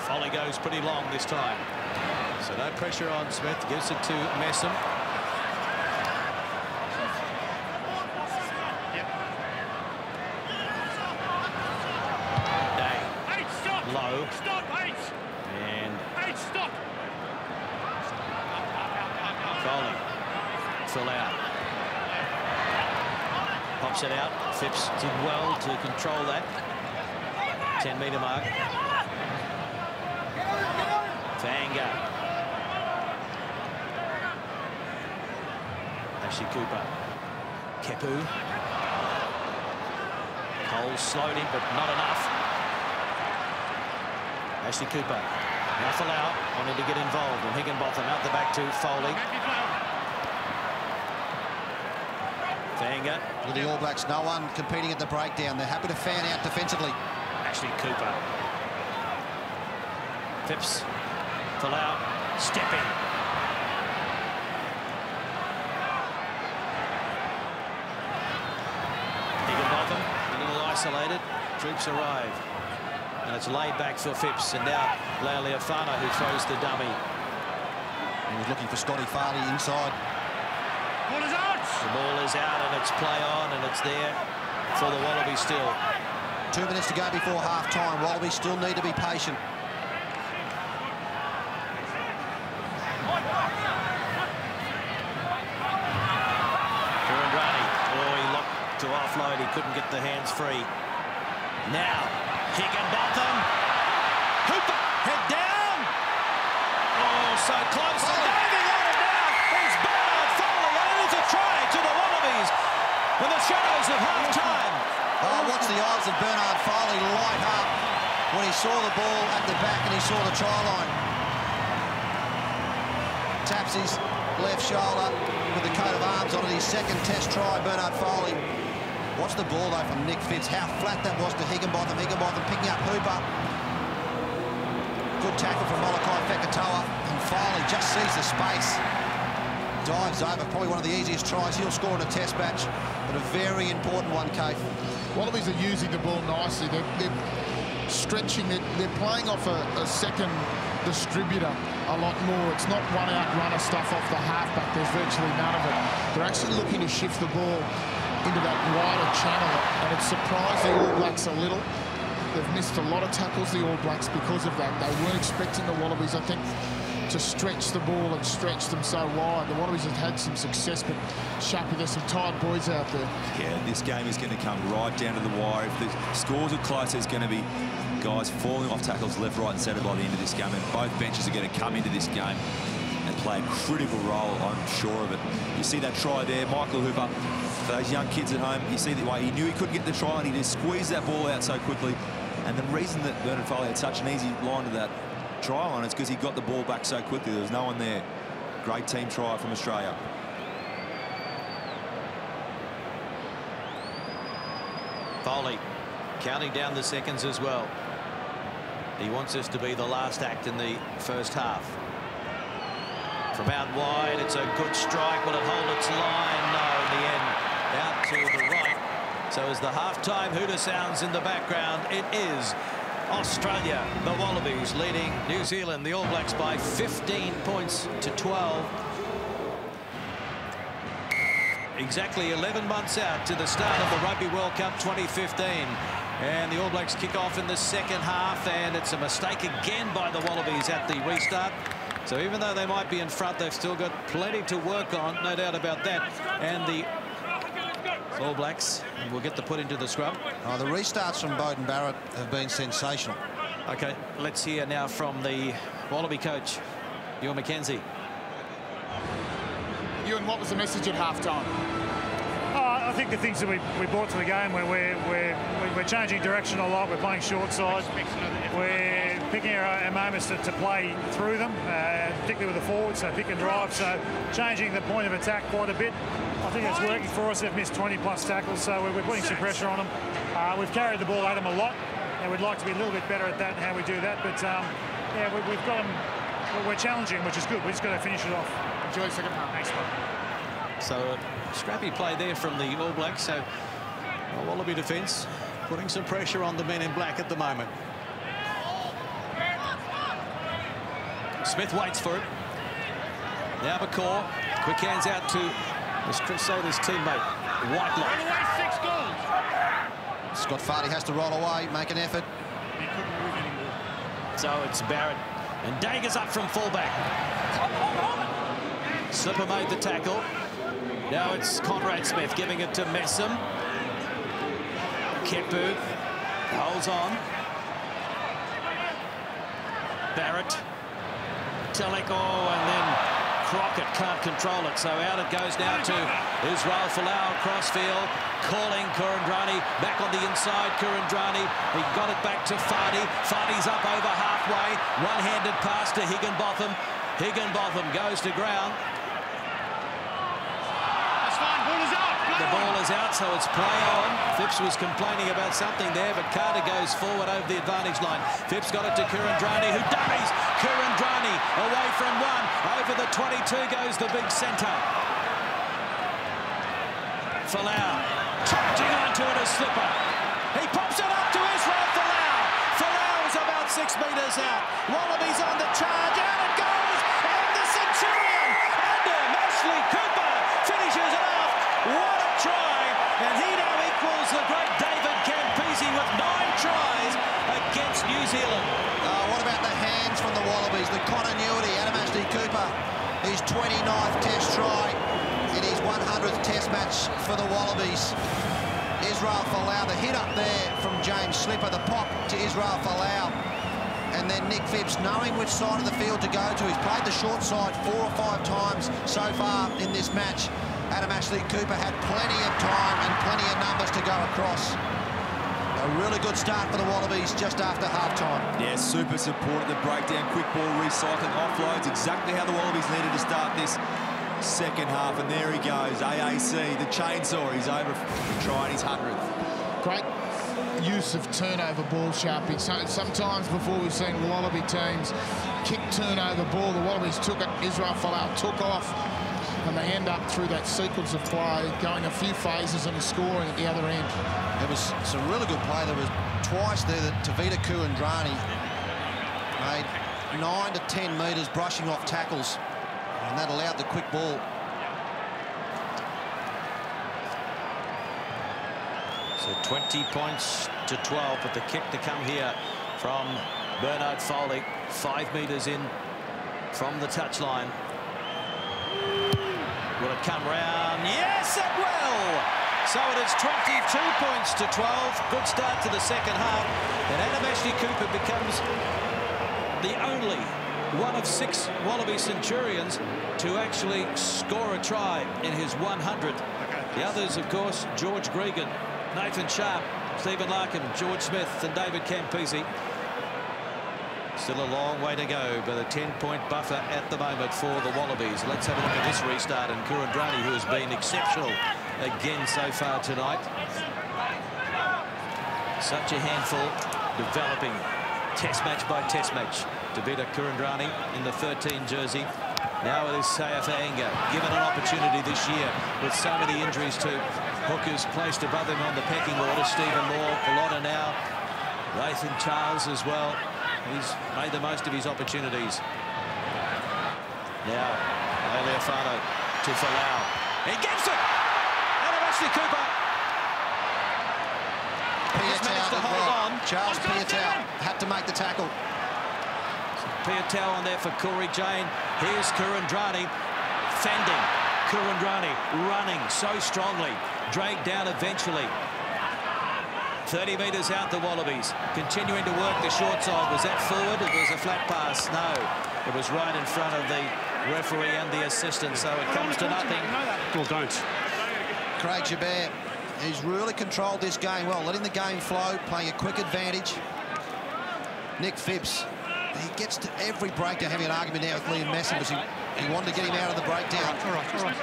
Foley goes pretty long this time. So no pressure on Smith. Gives it to Messam. Day. Low. And Foley. Fill out. Pops it out. Phipps did well to control that 10-metre mark. Fanga. Ashley Cooper. Kepu. Coles slowed him, but not enough. Ashley Cooper. Now Folau wanted to get involved, and Higginbotham out the back to Foley. Fanga. With the All Blacks, no one competing at the breakdown. They're happy to fan out defensively. Ashley Cooper. Phipps. Folau. Stepping. Higginbotham, a little isolated. Troops arrive. And it's laid back for Phipps. And now Lealiafana, who throws the dummy. He was looking for Scotty Farley inside. Ball is out. The ball is out, and it's play on, and it's there for the Wallabies still. 2 minutes to go before half-time. Wallabies still need to be patient. To offload, he couldn't get the hands free. Now, Higginbotham. Hooper, head down. Oh, so close. And diving on it now is Bernard Foley. And it is a try to the Wallabies in the shadows of half-time. Oh, watch the eyes of Bernard Foley light up when he saw the ball at the back and he saw the try line. Taps his left shoulder with the coat of arms on it. His second test try, Bernard Foley. Watch the ball, though, from Nick Phipps. How flat that was to Higginbotham. Higginbotham picking up Hooper. Good tackle from Molokai Fekatoa. And Foley just sees the space. Dives over. Probably one of the easiest tries he'll score in a test match. But a very important one, Kate. Wallabies are using the ball nicely. They're stretching it. They're playing off a second distributor a lot more. It's not one-out runner stuff off the halfback. There's virtually none of it. They're actually looking to shift the ball into that wider channel, and it's surprised the All Blacks a little. They've missed a lot of tackles, the All Blacks, because of that. They weren't expecting the Wallabies, I think, to stretch the ball and stretch them so wide. The Wallabies have had some success, but Sharpie, there's some tired boys out there. Yeah, this game is going to come right down to the wire. If the scores are close, there's going to be guys falling off tackles left, right and centre by the end of this game, and both benches are going to come into this game and play a critical role, I'm sure of it. You see that try there, Michael Hooper, for those young kids at home, you see the way he knew he couldn't get the try and he just squeezed that ball out so quickly. And the reason that Bernard Foley had such an easy line to that try line is because he got the ball back so quickly. There was no one there. Great team try from Australia. Foley counting down the seconds as well. He wants this to be the last act in the first half. From out wide, it's a good strike. Will it hold its line? No, in the end, out to the right. So as the half-time hooter sounds in the background, it is Australia, the Wallabies, leading New Zealand, the All Blacks, by 15 points to 12. Exactly 11 months out to the start of the Rugby World Cup 2015. And the All Blacks kick off in the second half, and it's a mistake again by the Wallabies at the restart. So even though they might be in front, they've still got plenty to work on, no doubt about that. And the All Blacks will get the put into the scrum. Oh, the restarts from Beauden Barrett have been sensational. OK, let's hear now from the Wallaby coach, Ewan McKenzie. Ewan, what was the message at half-time? I think the things that we brought to the game, where we're changing direction a lot. We're playing short side. We're picking our moments to play through them, particularly with the forwards, so pick and drive. So changing the point of attack quite a bit. I think it's working for us. They've missed 20+ tackles, so we're putting some pressure on them. We've carried the ball at them a lot. we'd like to be a little bit better at that and how we do that. But yeah, we've got them. We're challenging, which is good. We just got to finish it off. Enjoy the second half. Thanks, mate. So scrappy play there from the All Blacks. So Wallaby defence putting some pressure on the men in black at the moment. Smith waits for it. Now McCaw. Quick hands out to Chris Soda's teammate, Whitelock. Scott Fardy has to roll away, make an effort. He couldn't move anymore. So it's Barrett. And Daggers up from fullback. Slipper made the tackle. Now it's Conrad Smith giving it to Messam. Kepu holds on. Barrett. Telek, and then Crockett can't control it. So out it goes now to Israel Folau across field. Calling Kurandrani back on the inside. Kurandrani, he got it back to Fardy. Fardy's up over halfway. One-handed pass to Higginbotham. Higginbotham goes to ground. That's fine. Ball is out. The ball is out, so it's play on. Phipps was complaining about something there, but Carter goes forward over the advantage line. Phipps got it to Kurandrani, who dummies. Kurandrani away from one. Over the 22 goes the big centre. Folau charging onto it as Slipper. He pops it up to Israel Folau. Folau is about 6 metres out. Wallabies on the charge. Out it goes. And the Centurion, Adam Ashley Cooper, finishes it off. What a try. And he now equals the great David Campese with 9 tries against New Zealand. What about the hands from the Wallabies? The continuity. Adam Ashley Cooper, his 29th Test try in his 100th Test match for the Wallabies. Israel Folau, the hit up there from James Slipper, the pop to Israel Folau. And then Nick Phipps, knowing which side of the field to go to. He's played the short side 4 or 5 times so far in this match. Adam Ashley Cooper had plenty of time and plenty of numbers to go across. A really good start for the Wallabies just after half-time. Yeah, super support at the breakdown. Quick ball recycling, offloads, exactly how the Wallabies needed to start this second half. And there he goes, AAC, the chainsaw. He's over for trying his 100th. Great use of turnover ball, Sharpie. Sometimes before we've seen Wallaby teams kick turnover ball, the Wallabies took it, Israel Folau took off, and they end up through that sequence of play, going a few phases and scoring at the other end. There was some really good play. There was twice there that Tavita Kurandrani made 9 to 10 metres brushing off tackles, and that allowed the quick ball. So 20 points to 12, but the kick to come here from Bernard Foley, 5 metres in from the touchline. Will it come round? Yes, it will! So it is 22 points to 12. Good start to the second half. And Adam Ashley Cooper becomes the only one of 6 Wallaby Centurions to actually score a try in his 100th. The others, of course, George Gregan, Nathan Sharp, Stephen Larkham, George Smith and David Campese. Still a long way to go, but a 10-point buffer at the moment for the Wallabies. Let's have a look at this restart, and Kurandrani, who has been exceptional again so far tonight. Such a handful, developing test match by test match. Tavita Kurandrani in the 13 jersey. Now it is Sayafanga, given an opportunity this year with so many injuries to hookers placed above him on the pecking order. Stephen Moore, Pollotta now, Nathan Charles as well. He's made the most of his opportunities. Now, Leofano to Folau. He gets it! Adam Ashley Cooper. Just managed to hold on. Charles Piatel had to make the tackle. Piatel on there for Corey Jane. Here's Kurandrani fending. Kurandrani running so strongly. Dragged down eventually. 30 metres out the Wallabies. Continuing to work the short side. Was that forward? It was a flat pass. No. It was right in front of the referee and the assistant. So it comes to nothing. Well, don't. Craig Joubert, he's really controlled this game well, letting the game flow, playing a quick advantage. Nick Phipps, he gets to every breakdown, having an argument now with Liam Messam because he wanted to get him out of the breakdown. All right.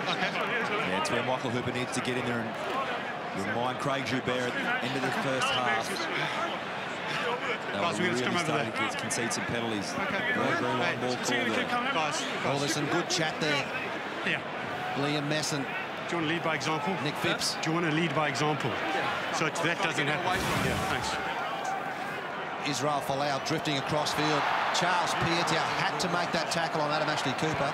Okay. Yeah, it's where Michael Hooper needs to get in there and remind Craig Joubert at the end of the first half Guys, we're going to come over there. To concede some penalties. Okay. Very long ball call there. Guys. Oh, there's some good chat there. Yeah. Liam Messon. Do you want to lead by example? Nick Phipps. Do you want to lead by example? So that doesn't happen. Yeah, thanks. Israel Folau drifting across field. Charles Pietau had to make that tackle on Adam Ashley Cooper.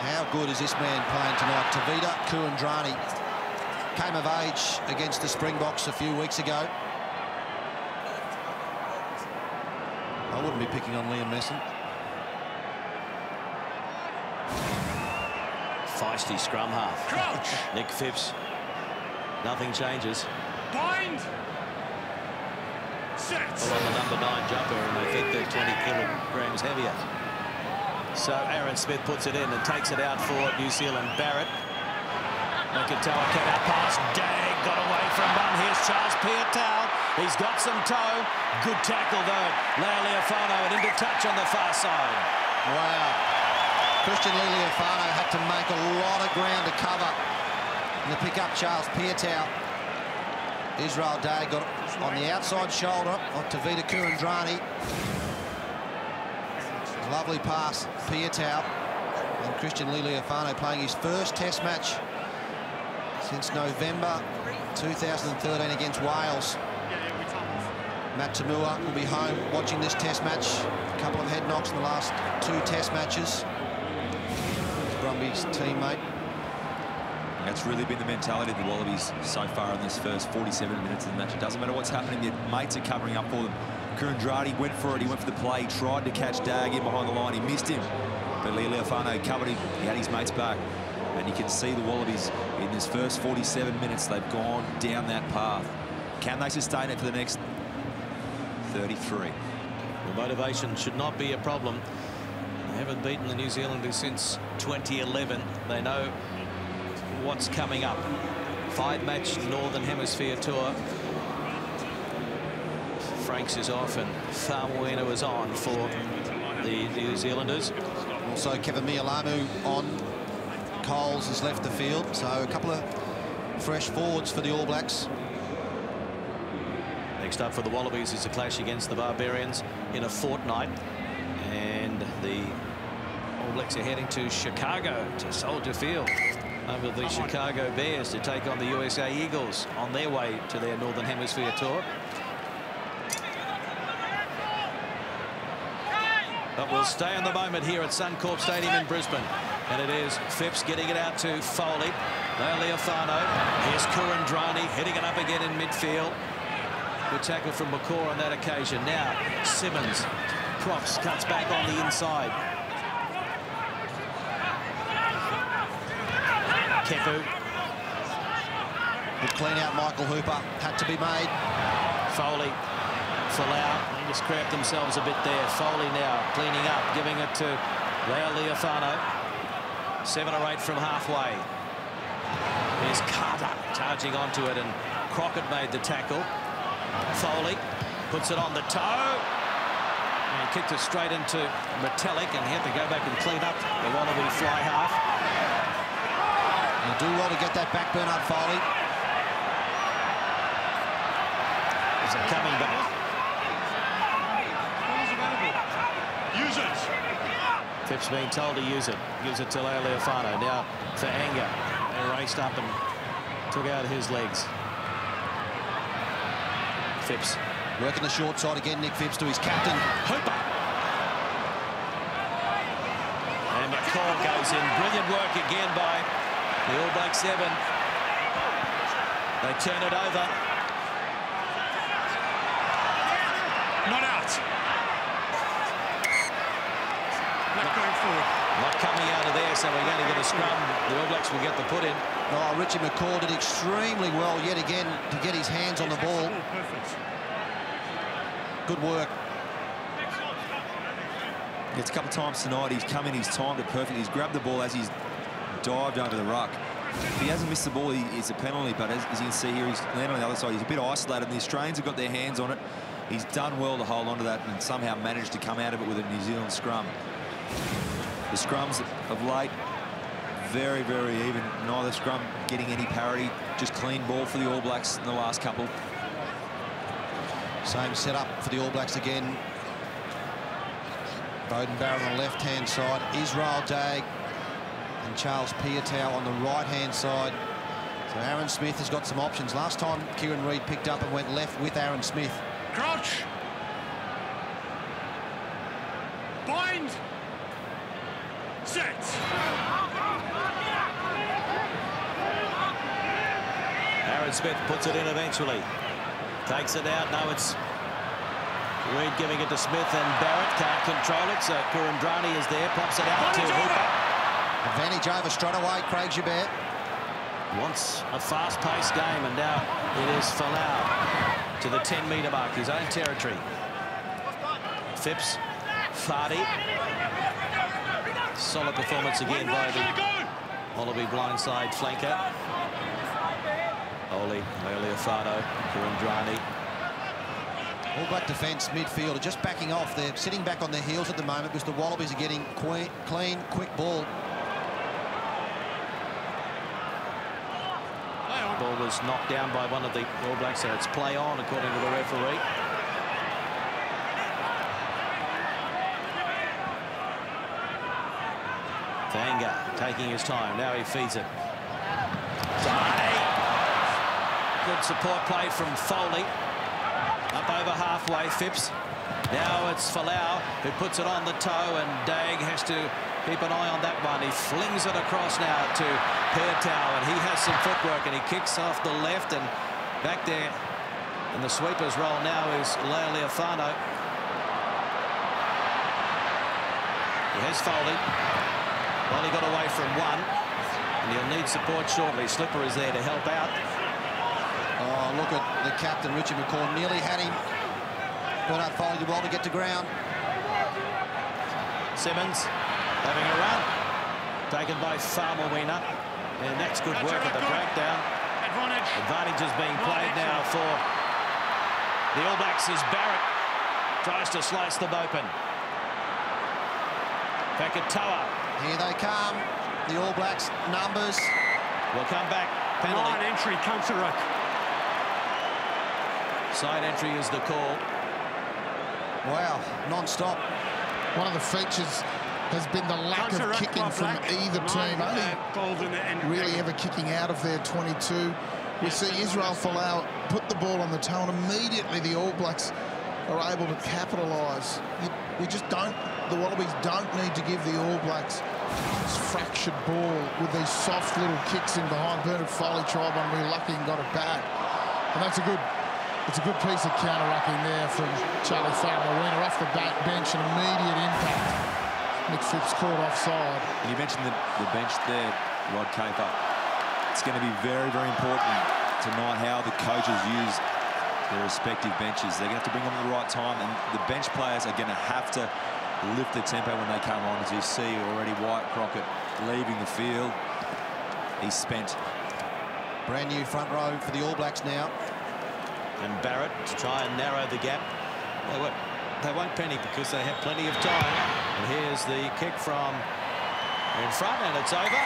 How good is this man playing tonight? Tavita Kurandrani came of age against the Springboks a few weeks ago. I wouldn't be picking on Liam Messon. Feisty scrum half. Crouch. Nick Phipps. Nothing changes. Bind. Set. On the number 9 jumper, and they think they're 20 kilograms heavier. So Aaron Smith puts it in and takes it out for New Zealand. Barrett. Makatoa came out past. Dag got away from one. Here's Charles Pietau. He's got some toe. Good tackle though. Leali'ifano and into touch on the far side. Wow. Christian Leali'ifano had to make a lot of ground to cover and to pick up Charles Pietau. Israel Day got on the outside shoulder of Tavita Kurandrani. Lovely pass, Pietau. And Christian Leali'ifano playing his first Test match since November 2013 against Wales. Matt Tamua will be home watching this Test match. A couple of head knocks in the last 2 Test matches. Brumby's teammate. That's really been the mentality of the Wallabies so far in this first 47 minutes of the match. It doesn't matter what's happening, their mates are covering up for them. Kurandrani went for it, he went for the play, he tried to catch Dag in behind the line, he missed him. But Leali'ifano covered him, he had his mates back. And you can see the Wallabies in this first 47 minutes, they've gone down that path. Can they sustain it for the next 33? The motivation should not be a problem. They haven't beaten the New Zealanders since 2011. They know what's coming up. 5-match Northern Hemisphere tour. Franks is off and Faumuina is on for the New Zealanders. Also Kevin Mialamu on. Coles has left the field, so a couple of fresh forwards for the All Blacks. Next up for the Wallabies is a clash against the Barbarians in a fortnight, and the All Blacks are heading to Chicago, to Soldier Field, over the Chicago Bears to take on the USA Eagles on their way to their Northern Hemisphere tour. But we'll stay on the moment here at Suncorp Stadium in Brisbane. And it is Phipps getting it out to Foley. Leali'ifano. Here's Kurandrani hitting it up again in midfield. Good tackle from McCaw on that occasion. Now Simmons. Props cuts back on the inside. Kepu. The clean out Michael Hooper had to be made. Foley. Folau. They just cramped themselves a bit there. Foley now cleaning up, giving it to Leali'ifano. 7 or 8 from halfway. There's Carter charging onto it, and Crockett made the tackle. Foley puts it on the toe. And he kicked it straight into Metallic, and he had to go back and clean up the Wallaby fly half. You do well to get that back, Bernard Foley. Is it coming back? Use it. Phipps being told to use it. Gives it to Leali'ifano. Now for Anger. They raced up and took out his legs. Phipps. Working the short side again, Nick Phipps to his captain. Hooper. And McCall goes in. Brilliant work again by the All Black 7. They turn it over. Not out. Not going forward. Not coming out of there, so we're going to get a scrum. The All Blacks will get the put in. Oh, Richie McCaw did extremely well yet again to get his hands on the ball. Perfect. Good work. It's a couple of times tonight he's come in, he's timed it perfectly. He's grabbed the ball as he's dived over the ruck. If he hasn't missed the ball, it's a penalty, but as you can see here, he's landed on the other side. He's a bit isolated, and the Australians have got their hands on it. He's done well to hold on to that and somehow managed to come out of it with a New Zealand scrum. The scrums of late, very, very even. Neither scrum getting any parity. Just clean ball for the All Blacks in the last couple. Same setup for the All Blacks again. Bowden Barrett on the left-hand side, Israel Dagg and Charles Piutau on the right-hand side. So Aaron Smith has got some options. Last time Kieran Reid picked up and went left with Aaron Smith. Crouch. Bind. Set. Aaron Smith puts it in eventually. Takes it out. No, it's Reid giving it to Smith, and Barrett can't control it. So Kurandrani is there, pops it out to Hooper. Advantage over straight away, Craig Joubert. Wants a fast-paced game, and now it is Folau to the 10-metre mark, his own territory. Phipps, Fardy. Solid performance again by the Wallaby blindside flanker. Oli, Lealiafano, Kurandrani. All Black defence midfield are just backing off. They're sitting back on their heels at the moment because the Wallabies are getting clean, quick ball. Ball was knocked down by one of the All Blacks, so it's play on according to the referee. Thanga taking his time. Now he feeds it. Good support play from Foley. Up over halfway, Phipps. Now it's Folau who puts it on the toe, and Dagg has to keep an eye on that one. He flings it across now to Piutau, and he has some footwork, and he kicks off the left, and back there in the sweeper's role now is Lealiafano. Here's Foley. Only got away from one, and he'll need support shortly. Slipper is there to help out. Oh, look at the captain, Richard McCaw, nearly had him. Bernard Foley did well to get to ground. Simmons having a run. Taken by Farmer-Wiener. And that's good work at the breakdown. Advantage is being played now for the All Blacks as Barrett tries to slice them open. Fakatoa. Here they come. The All Blacks numbers. Will come back. Penalty. Line entry, counter-ruck. Side entry is the call. Wow, non-stop. One of the features has been the lack of kicking from either team. Only really ever kicking out of their 22. We see Israel Folau put the ball on the toe, and immediately the All Blacks are able to capitalise. We just don't, the Wallabies don't need to give the All Blacks this fractured ball with these soft little kicks in behind. Bernard Foley tried one, we lucky and got it back. And that's a good, it's a good piece of counter-rucking there from Charlie Farmer-Wiener off the back bench, an immediate impact. Nick Phipps caught offside. And you mentioned the bench there, Rod Caper. It's going to be very, very important tonight how the coaches use their respective benches. They're going to have to bring them at the right time, and the bench players are going to have to lift the tempo when they come on. As you see already, White Crockett leaving the field. He's spent. Brand new front row for the All Blacks now. And Barrett to try and narrow the gap. They won't panic because they have plenty of time. And here's the kick from in front, and it's over.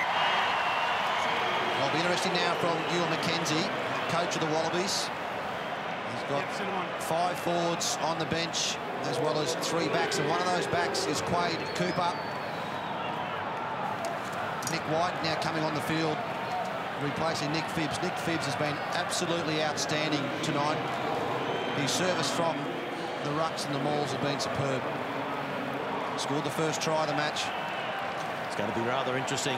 It'll be interesting now from Ewan McKenzie, coach of the Wallabies. He's got 5 forwards on the bench as well as 3 backs, and one of those backs is Quade Cooper. Nick White now coming on the field, replacing Nick Phibbs. Nick Phibbs has been absolutely outstanding tonight. His service from the rucks and the mauls have been superb. Scored the first try of the match. It's going to be rather interesting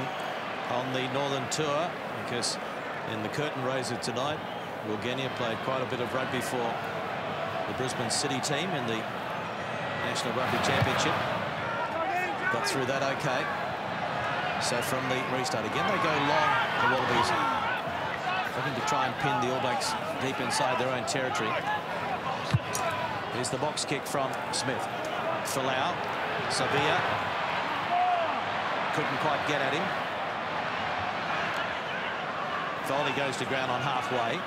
on the Northern Tour, because in the curtain raiser tonight, Wilgenia played quite a bit of rugby for the Brisbane City team in the National Rugby Championship. Got through that okay. So from the restart again, they go long, the Wallabies, looking to try and pin the All Blacks deep inside their own territory. Here's the box kick from Smith. Folau, Savia. Couldn't quite get at him. Foley goes to ground on halfway.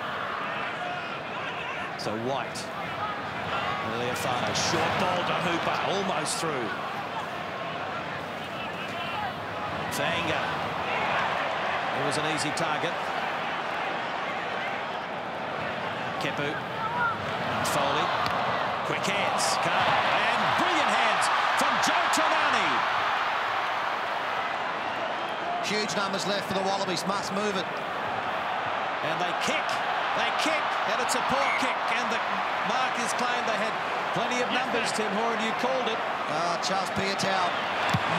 So White. Lealiafano, short ball to Hooper, almost through. Thanga. It was an easy target. Kepu. Foley. Quick hands, and brilliant hands from Joe Tomani. Huge numbers left for the Wallabies, must move it. And they kick, and it's a poor kick, and the mark is claimed. They had plenty of numbers, Tim Horan, you called it. Charles Piutau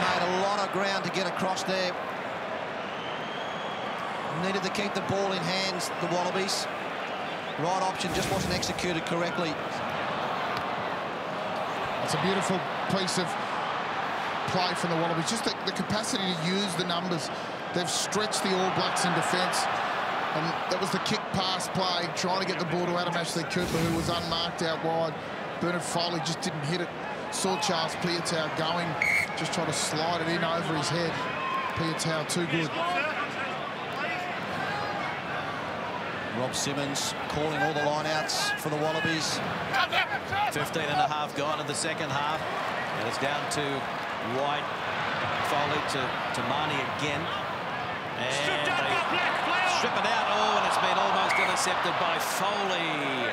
made a lot of ground to get across there. Needed to keep the ball in hands, the Wallabies. Right option just wasn't executed correctly. It's a beautiful piece of play from the Wallabies. Just the capacity to use the numbers. They've stretched the All Blacks in defence. And that was the kick pass play, trying to get the ball to Adam Ashley Cooper, who was unmarked out wide. Bernard Foley just didn't hit it. Saw Charles Piutau going, just trying to slide it in over his head. Piutau too good. Rob Simmons calling all the line-outs for the Wallabies. 15 and a half gone in the second half. And it's down to White, Foley to Marnie again. And they strip it out. Oh, and it's been almost intercepted by Foley.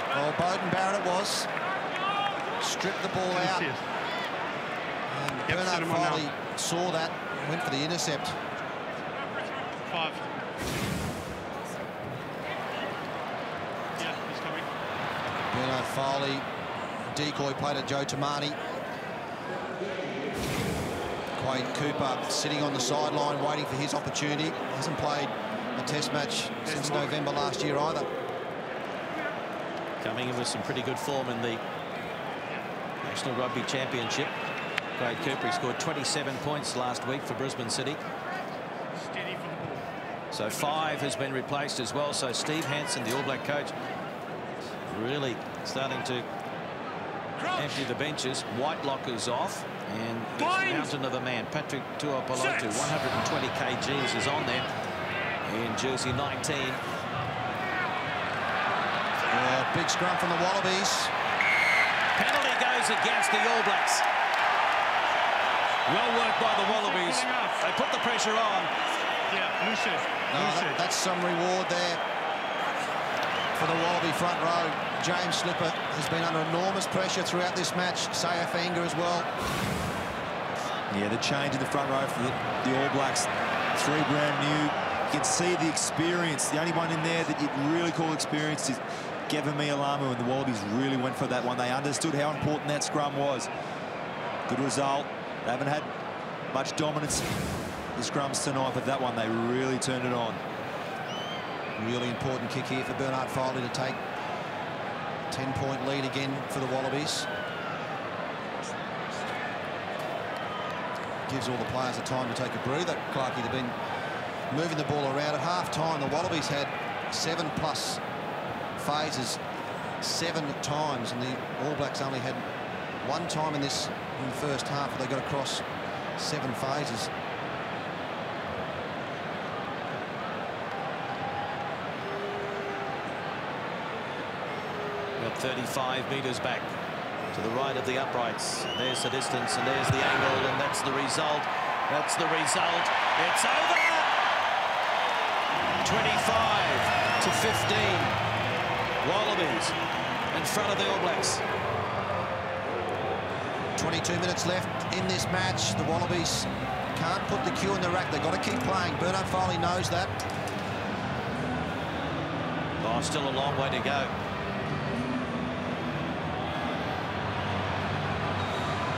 Well, Bowden Barrett it was. Stripped the ball out. And Bernard Foley saw that, went for the intercept. 5. Yeah, he's coming. Bernard Foley, decoy play to Joe Tomani. Quade Cooper sitting on the sideline waiting for his opportunity. Hasn't played a test match since November last year either. Coming in with some pretty good form in the National Rugby Championship. Quade Cooper, he scored 27 points last week for Brisbane City. Steady for the ball. So 5 has been replaced as well. So Steve Hansen, the All Black coach, really starting to empty the benches. Whitelock is off. And this mountain of a man, Patrick Tuapolotu, 120 kgs is on there in jersey 19. Big scrum from the Wallabies. Penalty goes against the All Blacks. Well worked by the Wallabies. They put the pressure on. Yeah, loose it. That's some reward there for the Wallaby front row. James Slipper has been under enormous pressure throughout this match. Sayaf Anger as well. Yeah, the change in the front row for the All Blacks. 3 brand new. You can see the experience. The only one in there that you'd really call experienced is Gavin Mialamu, and the Wallabies really went for that one. They understood how important that scrum was. Good result. They haven't had much dominance the scrums tonight, but that one they really turned it on. Really important kick here for Bernard Foley to take 10-point lead again for the Wallabies. Gives all the players a time to take a breather. Clarkie, they've been moving the ball around. At half-time, the Wallabies had 7+ phases 7 times, and the All Blacks only had 1 time in the first half where they got across 7 phases. Got 35 metres back to the right of the uprights. There's the distance, and there's the angle, and that's the result. That's the result. It's over! 25 to 15. Wallabies in front of the All Blacks. 22 minutes left in this match. The Wallabies can't put the cue in the rack. They've got to keep playing. Bernard Foley knows that. Oh, still a long way to go.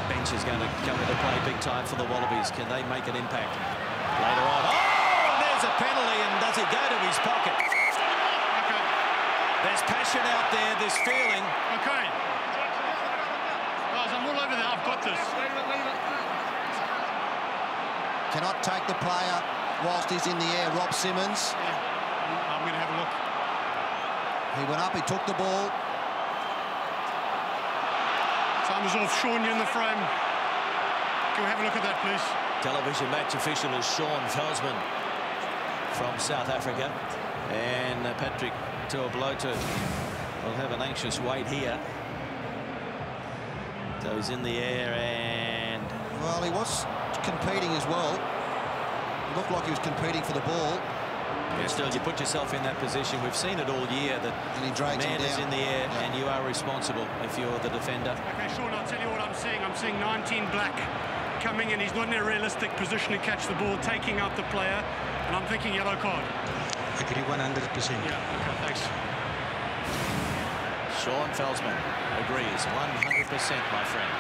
Bench is going to come into play big time for the Wallabies. Can they make an impact later on? Oh, and there's a penalty, and does he go to his pocket? Okay. There's passion out there, there's feeling. Okay. Guys, I'm all over there. I've got this. Cannot take the player whilst he's in the air. Rob Simmons. Yeah. I'm going to have a look. He went up, he took the ball. Time is off. Sean, you're in the frame. Can we have a look at that, please? Television match official is Sean Felsman from South Africa. And Patrick Tuapolotu will have an anxious wait here. So he's in the air, and... Well, he was competing as well. It looked like he was competing for the ball. But still, you put yourself in that position. We've seen it all year that man is in the air and you are responsible if you're the defender. Okay, Sean, I'll tell you what I'm seeing. I'm seeing 19 black coming in. He's not in a realistic position to catch the ball, taking out the player, and I'm thinking yellow card. Agree 100%. Yeah, okay, thanks. Sean Felsman agrees 100%, my friend.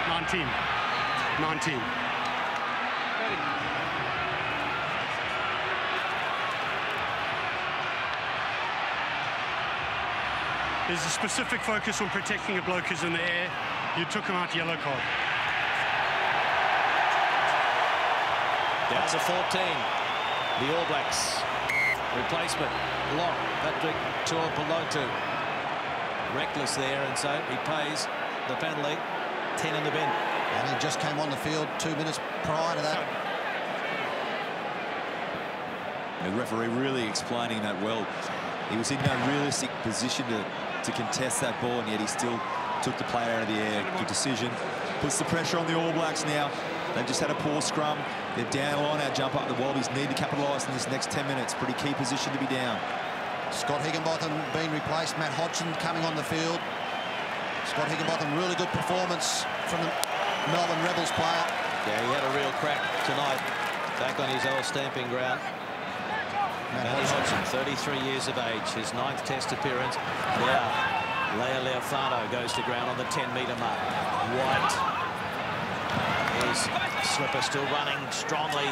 19. There's a specific focus on protecting a bloke who's in the air. You took him out, yellow card. Down to 14. The All Blacks. Replacement. Lock. Patrick Tuapolotu. Reckless there, and so he pays the penalty. 10 in the bin. And he just came on the field 2 minutes prior to that. The referee really explaining that well. He was in no realistic position to contest that ball, and yet he still took the player out of the air. Good decision. Puts the pressure on the All Blacks now. They've just had a poor scrum. They're down line out jump up. The Wallabies need to capitalise in this next 10 minutes. Pretty key position to be down. Scott Higginbotham being replaced. Matt Hodgson coming on the field. Scott Higginbotham, really good performance from the Melbourne Rebels player. Yeah, he had a real crack tonight. Back on his old stamping ground. Matty Hodgson, 33 years of age, his 9th Test appearance. Now, Lea Leofano goes to ground on the 10-metre mark. White. His slipper still running strongly,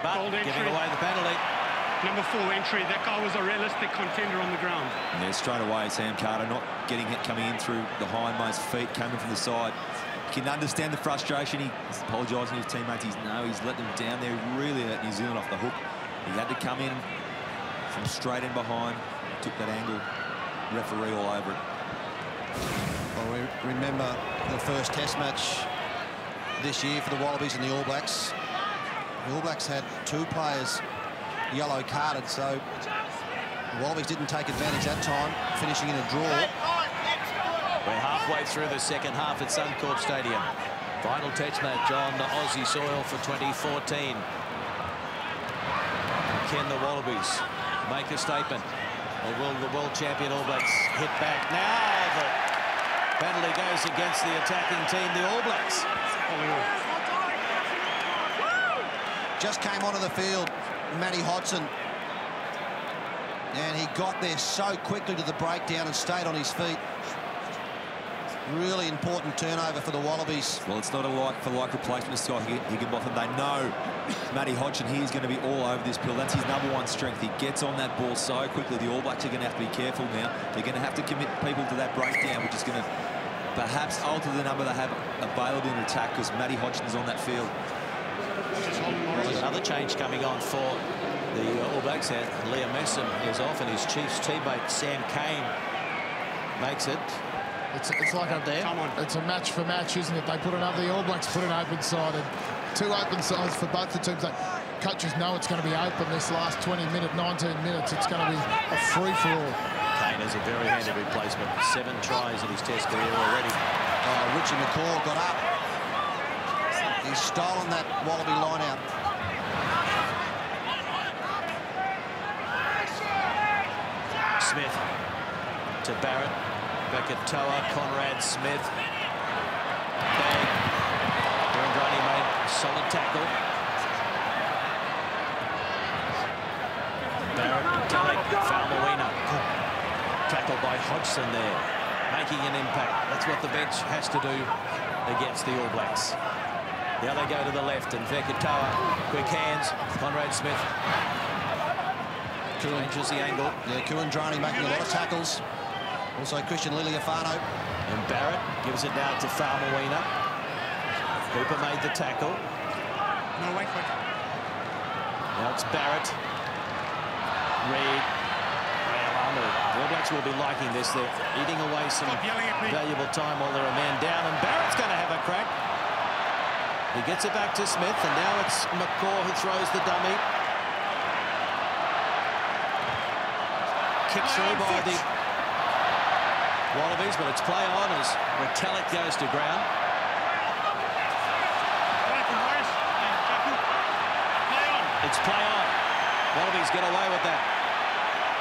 but giving away the penalty. Number 4 entry. That guy was a realistic contender on the ground. And there straight away, Sam Carter not getting it, coming in through the hindmost feet, coming from the side. You can understand the frustration. He's apologising to his teammates. He's let them down there. He really let New Zealand off the hook. He had to come in from straight in behind, took that angle, referee all over it. Well, we remember the first Test match this year for the Wallabies and the All Blacks. The All Blacks had 2 players yellow carded, so the Wallabies didn't take advantage that time, finishing in a draw. We're halfway through the second half at Suncorp Stadium. Final Test match on the Aussie soil for 2014. Can the Wallabies make a statement, or will the world champion All Blacks hit back? Now the penalty goes against the attacking team, the All Blacks. Just came onto the field, Matty Hodgson, and he got there so quickly to the breakdown and stayed on his feet. Really important turnover for the Wallabies. Well, it's not a like-for-like replacement of Scott Higginbotham. They know Matty Hodgson here is going to be all over this pill. That's his #1 strength. He gets on that ball so quickly. The All Blacks are going to have to be careful now. They're going to have to commit people to that breakdown, which is going to perhaps alter the number they have available in attack, because Matty Hodgson's on that field. There's another change coming on for the All Blacks. Liam Messam is off, and his Chiefs teammate Sam Cane makes it. It's like it's a match for match, isn't it? They put another, the All Blacks put an open side, and 2 open sides for both the teams. Coaches know it's going to be open this last 19 minutes. It's going to be a free-for-all. Kane is a very handy replacement. 7 tries in his Test career already. Oh, Richie McCaw got up. He's stolen that Wallaby line out. Smith to Barrett. Bekatoa, Conrad Smith. Bang. Brandrani made a solid tackle. Barrett, Telek, Falmawina. Tackle by Hodgson there, making an impact. That's what the bench has to do against the All Blacks. Now they go to the left, and Bekatoa, quick hands. Conrad Smith changes the angle. Yeah, Kuandrani making a lot of tackles. Also Christian Liliafano. And Barrett gives it now to Falmawina. Cooper made the tackle. No, wait. Now it's Barrett. Reid. The All Blacks will be liking this. They're eating away some valuable time while they're a man down. And Barrett's going to have a crack. He gets it back to Smith, and now it's McCaw who throws the dummy. Kicked through by the Wallabies, but it's play on as Retallick goes to ground. It's play on. Wallabies get away with that.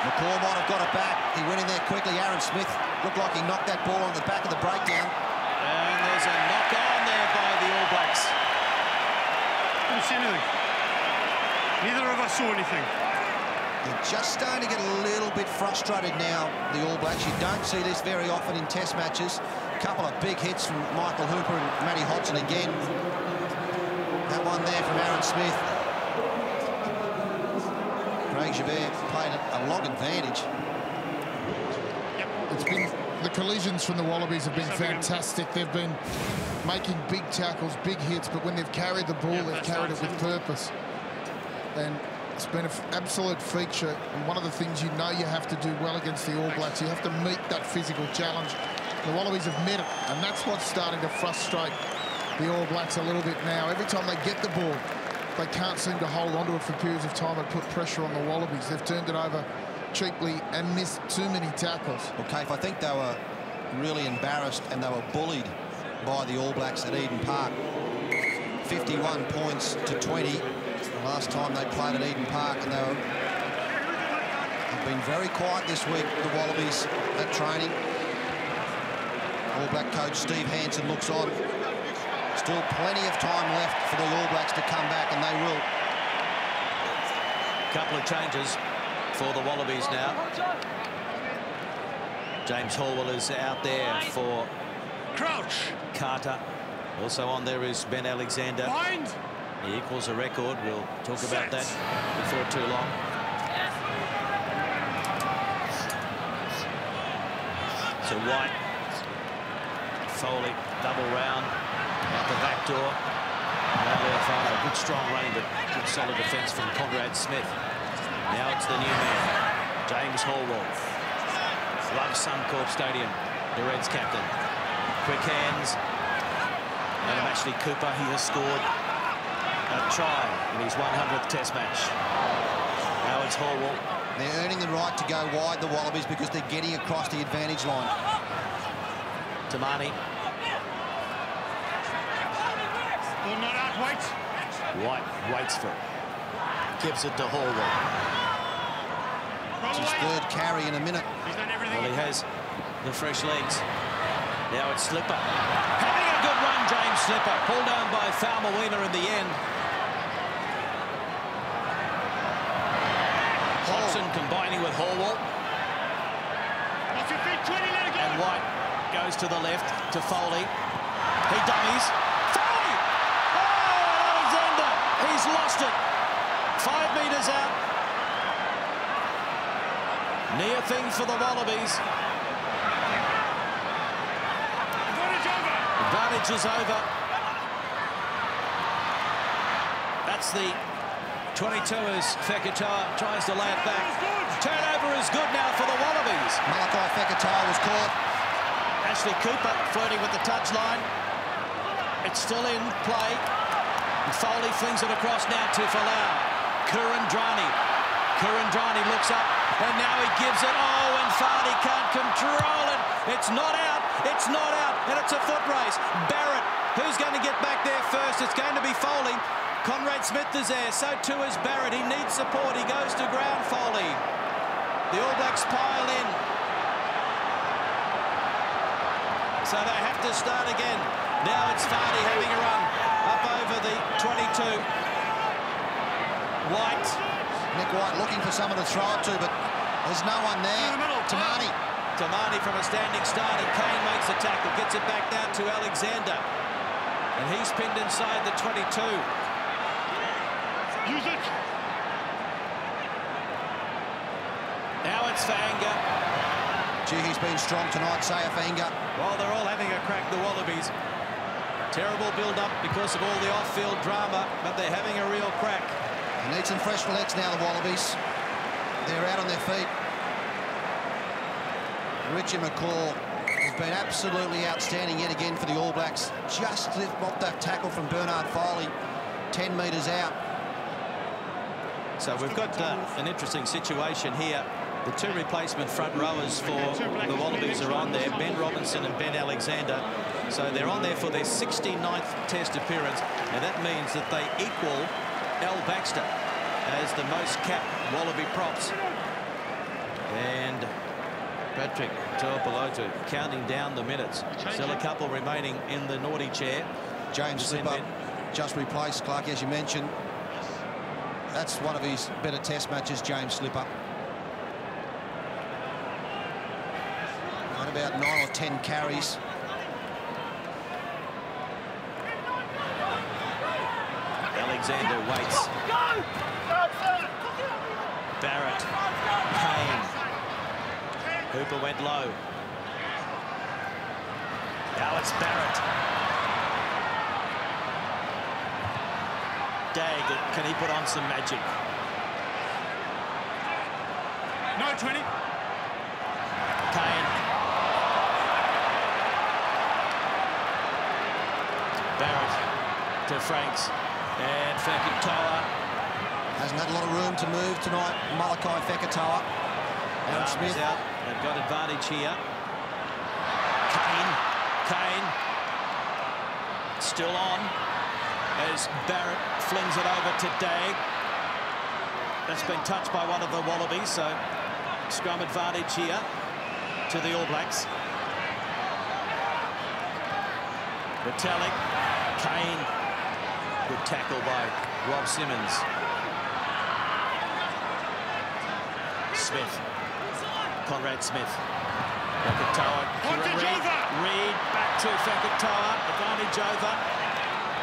McCaw might have got it back. He went in there quickly. Aaron Smith looked like he knocked that ball on the back of the breakdown. And there's a knock on there by the All Blacks. Didn't see anything. Neither of us saw anything. They're just starting to get a little bit frustrated now, the All Blacks. You don't see this very often in Test matches. A couple of big hits from Michael Hooper and Matty Hodgson again. That one there from Aaron Smith. Craig Javert played a long advantage. It's been, the collisions from the Wallabies have been fantastic. They've been making big tackles, big hits, but when they've carried the ball, they've carried it with purpose. And it's been an absolute feature, and one of the things you know you have to do well against the All Blacks, you have to meet that physical challenge. The Wallabies have met it, and that's what's starting to frustrate the All Blacks a little bit now. Every time they get the ball, they can't seem to hold onto it for periods of time and put pressure on the Wallabies. They've turned it over cheaply and missed too many tackles. Okay, if I think they were really embarrassed and they were bullied by the All Blacks at Eden Park. 51 points to 20. The last time they played at Eden Park, and they've been very quiet this week, the Wallabies, at training. All Black coach Steve Hansen looks on. Still plenty of time left for the All Blacks to come back, and they will. Couple of changes for the Wallabies now. James Horwell is out there for Crouch. Carter. Also on there is Ben Alexander. Bind. He equals a record. We'll talk about that before too long. So White, Foley, double round, out the back door. A good strong running, but good solid defence from Conrad Smith. Now it's the new man, James Horwell. Loves Suncorp Stadium, the Reds captain. Quick hands. And Ashley Cooper, he has scored a try in his 100th Test match. Now it's Horwell. They're earning the right to go wide, the Wallabies, because they're getting across the advantage line. Tamani. Ball not out, White. White waits for it. Gives it to Horwell. It's his third carry in a minute. He's done everything. Well, he has the fresh legs. Now it's Slipper. Having a good run, James Slipper. Pulled down by Falmer Wiener in the end. Hodgson combining with Horwell. Off your feet, 20, let it go. And White goes to the left to Foley. He dummies. Foley! Oh, Alexander! He's lost it. 5 metres out. Near thing for the Wallabies. Advantage is over. That's the 22 as Fekitoa tries to lay it back. Turnover is good now for the Wallabies. Malachi Fekitoa was caught. Ashley Cooper flirting with the touchline. It's still in play. And Foley flings it across now to Folau. Kurandrani looks up, and now he gives it. Oh, and Fardy can't control it. It's not out. It's not out, and it's a foot race. Barrett, who's going to get back there first? It's going to be Foley. Conrad Smith is there, so too is Barrett. He needs support. He goes to ground, Foley. The All Blacks pile in. So they have to start again. Now it's Fardy having a run up over the 22. White. Nick White looking for someone to throw it to, but there's no one there. Tamani. Tamani from a standing start, and Kane makes the tackle, gets it back down to Alexander. And he's pinned inside the 22. Use it. Now it's Fainga. Gee, he's been strong tonight, Saya Fainga. Well, they're all having a crack, the Wallabies. Terrible build-up because of all the off-field drama, but they're having a real crack. They need some fresh legs now, the Wallabies. They're out on their feet. Richie McCaw has been absolutely outstanding yet again for the All Blacks. Just off that tackle from Bernard Foley, 10 metres out. So we've got an interesting situation here. The two replacement front rowers for the Wallabies are on there, Ben Robinson and Ben Alexander. So they're on there for their 69th Test appearance, and that means that they equal Al Baxter. as the most capped Wallaby props. And Patrick Tuapolotu counting down the minutes. Still a couple remaining in the naughty chair. James Slipper just replaced Clark, as you mentioned. That's one of his better test matches, James Slipper. Got about 9 or 10 carries. Alexander waits. Barrett. Kane. Hooper went low. Now it's Barrett. Dag, can he put on some magic? No, 20. Kane. Barrett to Franks. And Fekitoa. Hasn't had a lot of room to move tonight. Malachi Fekitoa. Aaron Smith out. They've got advantage here. Kane. Still on. As Barrett flings it over to Dag. That's been touched by one of the Wallabies, so scrum advantage here to the All Blacks. Metallic. Kane. Good tackle by Rob Simmons. Smith. Conrad Smith. Fekitoa. Reed back to Fekitoa. Advantage over.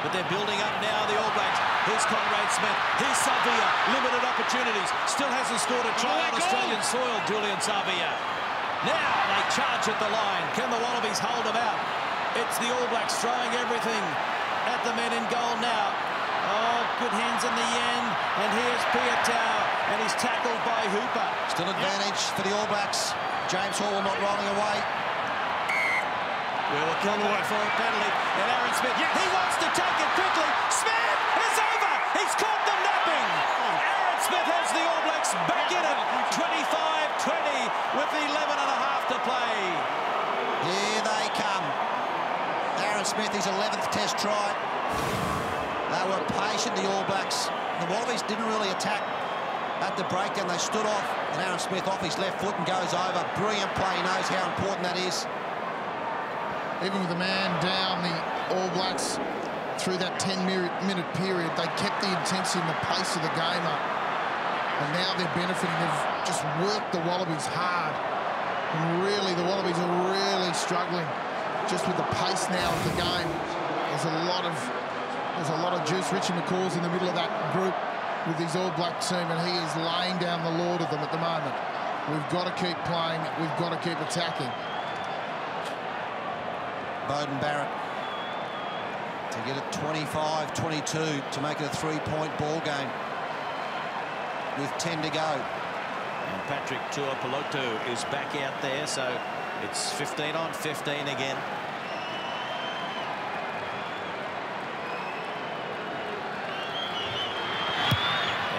But they're building up now, the All Blacks. Here's Conrad Smith. Here's Savia. Limited opportunities. Still hasn't scored a try on Australian soil, Julian Savia. Now they charge at the line. Can the Wallabies hold them out? It's the All Blacks throwing everything at the men in goal now. Oh, good hands in the end. And here's Piatau. And he's tackled by Hooper. Still advantage for the All Blacks. James Hall not rolling away. We were called away for a penalty. And Aaron Smith, he wants to take it quickly. Smith is over. He's caught them napping. Aaron Smith has the All Blacks back in it. 25-20 with 11 and a half to play. Here they come. Aaron Smith, his 11th test try. They were patient, the All Blacks. The Wallabies didn't really attack at the break, and they stood off. And Aaron Smith off his left foot and goes over. Brilliant play. He knows how important that is. Even with the man down, the All Blacks, through that 10-minute period, they kept the intensity and the pace of the game up. And now they're benefiting. They've just worked the Wallabies hard. And really, the Wallabies are really struggling just with the pace now of the game. There's a lot of juice. Richie McCaw's in the middle of that group with his All Black team, and he is laying down the law to them at the moment. We've got to keep playing. We've got to keep attacking. Beauden Barrett to get it 25-22 to make it a 3-point ball game with 10 to go. And Patrick Tuapolotu is back out there, so it's 15 on 15 again.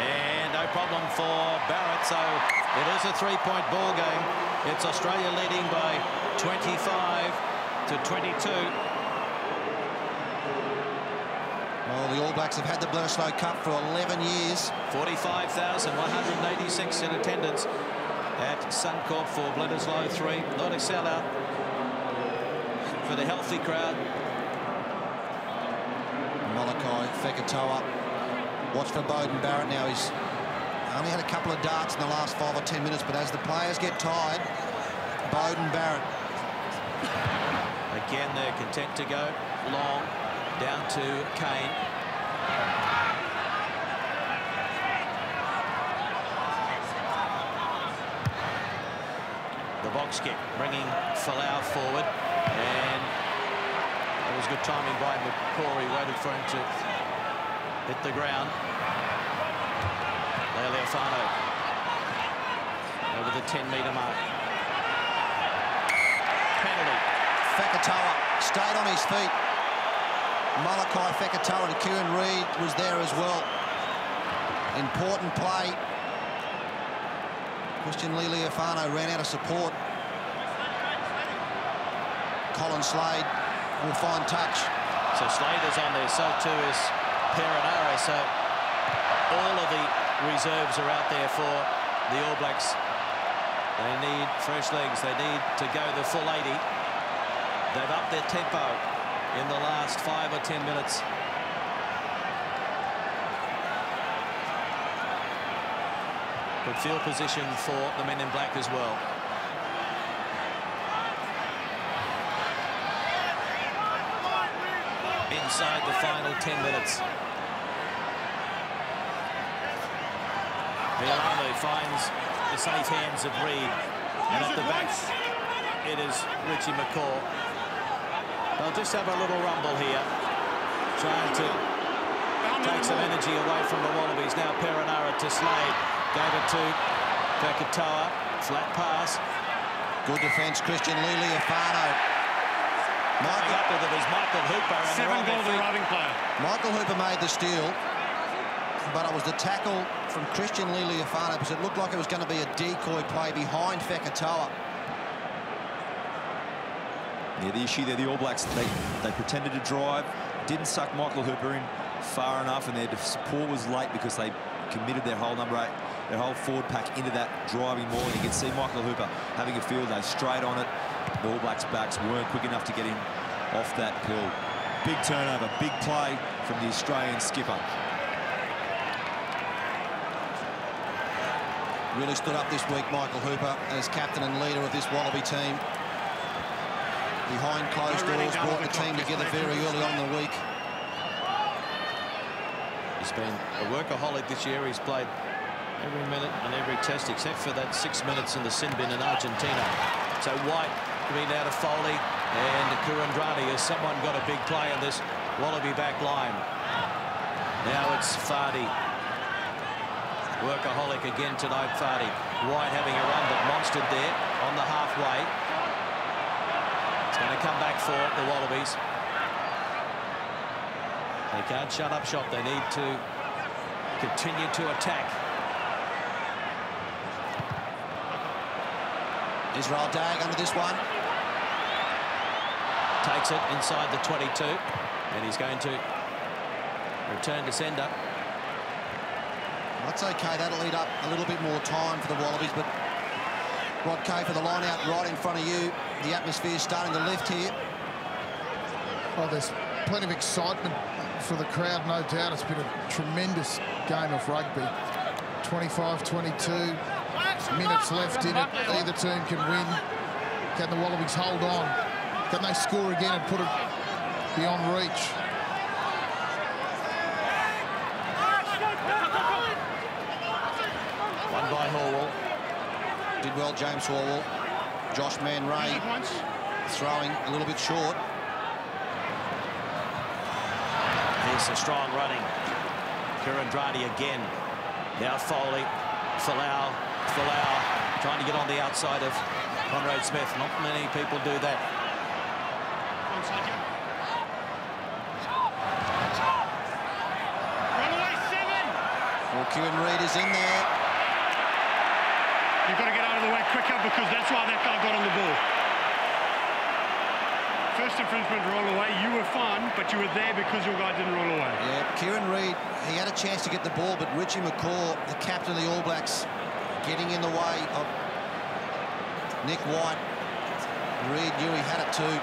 And no problem for Barrett, so it is a 3-point ball game. It's Australia leading by 25-22. Well, the All Blacks have had the Bledisloe Cup for 11 years. 45,186 in attendance at Suncorp for Bledisloe 3. Not a sellout for the healthy crowd. Malachi Fekitoa. Watch for Beauden Barrett now. He's only had a couple of darts in the last 5 or 10 minutes, but as the players get tired, Beauden Barrett. Again, they're content to go long down to Kane. The box kick bringing Folau forward, and it was good timing by McCrory. Waited for him to hit the ground. Lealiafano over the 10-metre mark. Penalty. Fekitoa stayed on his feet. Malachi Fekitoa and Kieran Reid was there as well. Important play. Christian Lealiafano ran out of support. Colin Slade will find touch. So Slade is on there, so too is Perenara. So all of the reserves are out there for the All Blacks. They need fresh legs. They need to go the full 80. They've upped their tempo in the last 5 or 10 minutes. Good field position for the men in black as well. Inside the final 10 minutes. Milano finds the safe hands of Reid, and at the back it is Richie McCaw. They'll just have a little rumble here, trying to take some energy away from the Wallabies. Now Perenara to Slade, gave it to Fekitoa, flat pass. Good defence, Christian Lealiifano. Up with it is Michael Hooper. And 7 goals arriving player. Michael Hooper made the steal, but it was the tackle from Christian Lealiifano because it looked like it was going to be a decoy play behind Fekitoa. Yeah, the issue there, the All Blacks, they pretended to drive, didn't suck Michael Hooper in far enough, and their support was late because they committed their whole number 8, their whole forward pack into that driving maul. And you can see Michael Hooper having a field day straight on it. The All Blacks' backs weren't quick enough to get him off that pill. Big turnover, big play from the Australian skipper. Really stood up this week, Michael Hooper, as captain and leader of this Wallaby team. Behind closed doors, brought the team together very early on in the week. He's been a workaholic this year. He's played every minute and every test except for that 6 minutes in the sin bin in Argentina. So White coming out of Foley and Kurandrani as someone got a big play in this Wallaby back line. Now it's Fardy. Workaholic again tonight, Fardy. White having a run but monstered there on the halfway. It's going to come back for the Wallabies. They can't shut up shop. They need to continue to attack. Israel Dagg under this one. Takes it inside the 22, and he's going to return to sender. That's okay. That'll eat up a little bit more time for the Wallabies, but Rod Kay for the line out right in front of you. The atmosphere's starting to lift here. Oh, there's plenty of excitement for the crowd, no doubt. It's been a tremendous game of rugby. 25-22. Minutes left in it. Either team can win. Can the Wallabies hold on? Can they score again and put it beyond reach? One by Horwell. Did well, James Horwell. Josh Man-Ray throwing a little bit short. Here's a strong running. Kurandrani again. Now Foley. Folau trying to get on the outside of Conrad Smith. Not many people do that. Well, Kieran Reid is in there. You've got to get out of the way quicker because that's why that guy got on the ball. First infringement, roll away. You were fine, but you were there because your guy didn't roll away. Yeah, Kieran Reid, he had a chance to get the ball, but Richie McCaw, the captain of the All Blacks, getting in the way of Nick White. Reid knew he had it too.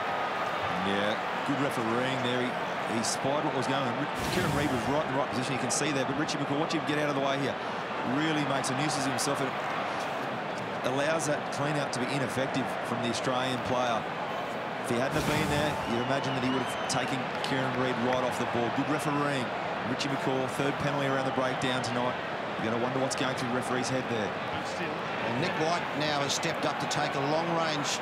Yeah, good refereeing there. He spied what was going on. Kieran Reid was right in the right position, you can see there, but Richie McCaw, watch him get out of the way here. Really makes a nuisance of himself. It allows that clean out to be ineffective from the Australian player. If he hadn't have been there, you'd imagine that he would have taken Kieran Reid right off the ball. Good refereeing. Richie McCaw, third penalty around the breakdown tonight. You're going to wonder what's going through the referee's head there. Well, Nick White now has stepped up to take a long-range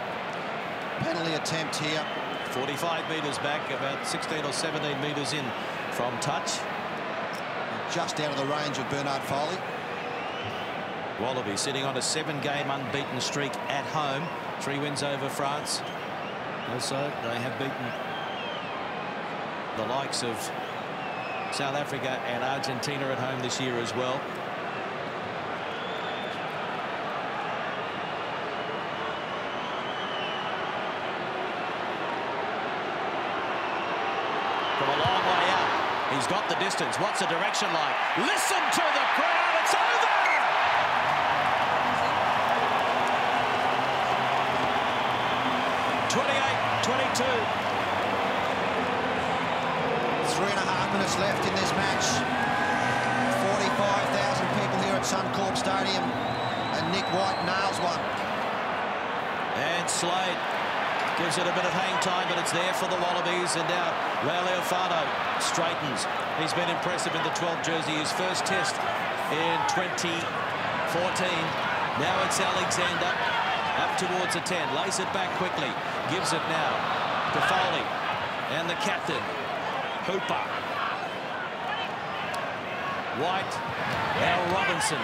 penalty attempt here. 45 metres back, about 16 or 17 metres in from touch. Just out of the range of Bernard Foley. Wallaby sitting on a 7-game unbeaten streak at home. 3 wins over France. Also, they have beaten the likes of South Africa and Argentina at home this year as well. From a long way out, he's got the distance. What's the direction like? Listen to the crowd. It's over. 22. 3.5 minutes left in this match. 45,000 people here at Suncorp Stadium, and Nick White nails one. And Slade gives it a bit of hang time, but it's there for the Wallabies. And now Leofano straightens. He's been impressive in the 12 jersey. His first test in 2014. Now it's Alexander up towards the 10. Lays it back quickly. Gives it now to Foley. And the captain, Hooper. White. Now Robinson.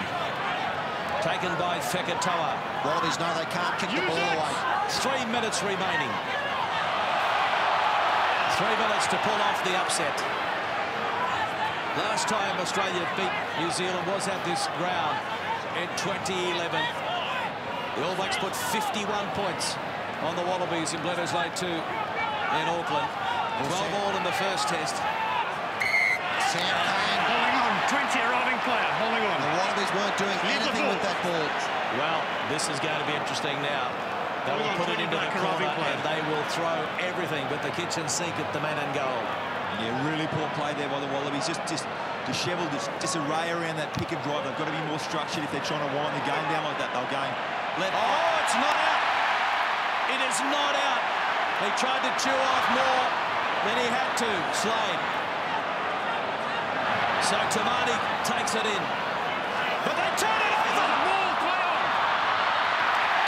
Taken by Fekitoa. Wallabies know they can't kick the ball away. 3 minutes remaining. 3 minutes to pull off the upset. Last time Australia beat New Zealand was at this ground in 2011. The All Blacks put 51 points on the Wallabies in Bledisloe 2 in Auckland. 12 all in the first test. Sam Cane. Holding on. 20 arriving player. Holding on. The Wallabies weren't doing anything with that ball. Well, this is going to be interesting now. They will put it into the corner and they will throw everything but the kitchen sink at the man in goal. Yeah, really poor play there by the Wallabies. Just dishevelled, disarray around that pick and drive. They've got to be more structured if they're trying to wind the game down like that. They'll gain. Oh, it's not out. It is not out. He tried to chew off more than he had to. Slade. So Tamati takes it in. But they turn it over. More play on.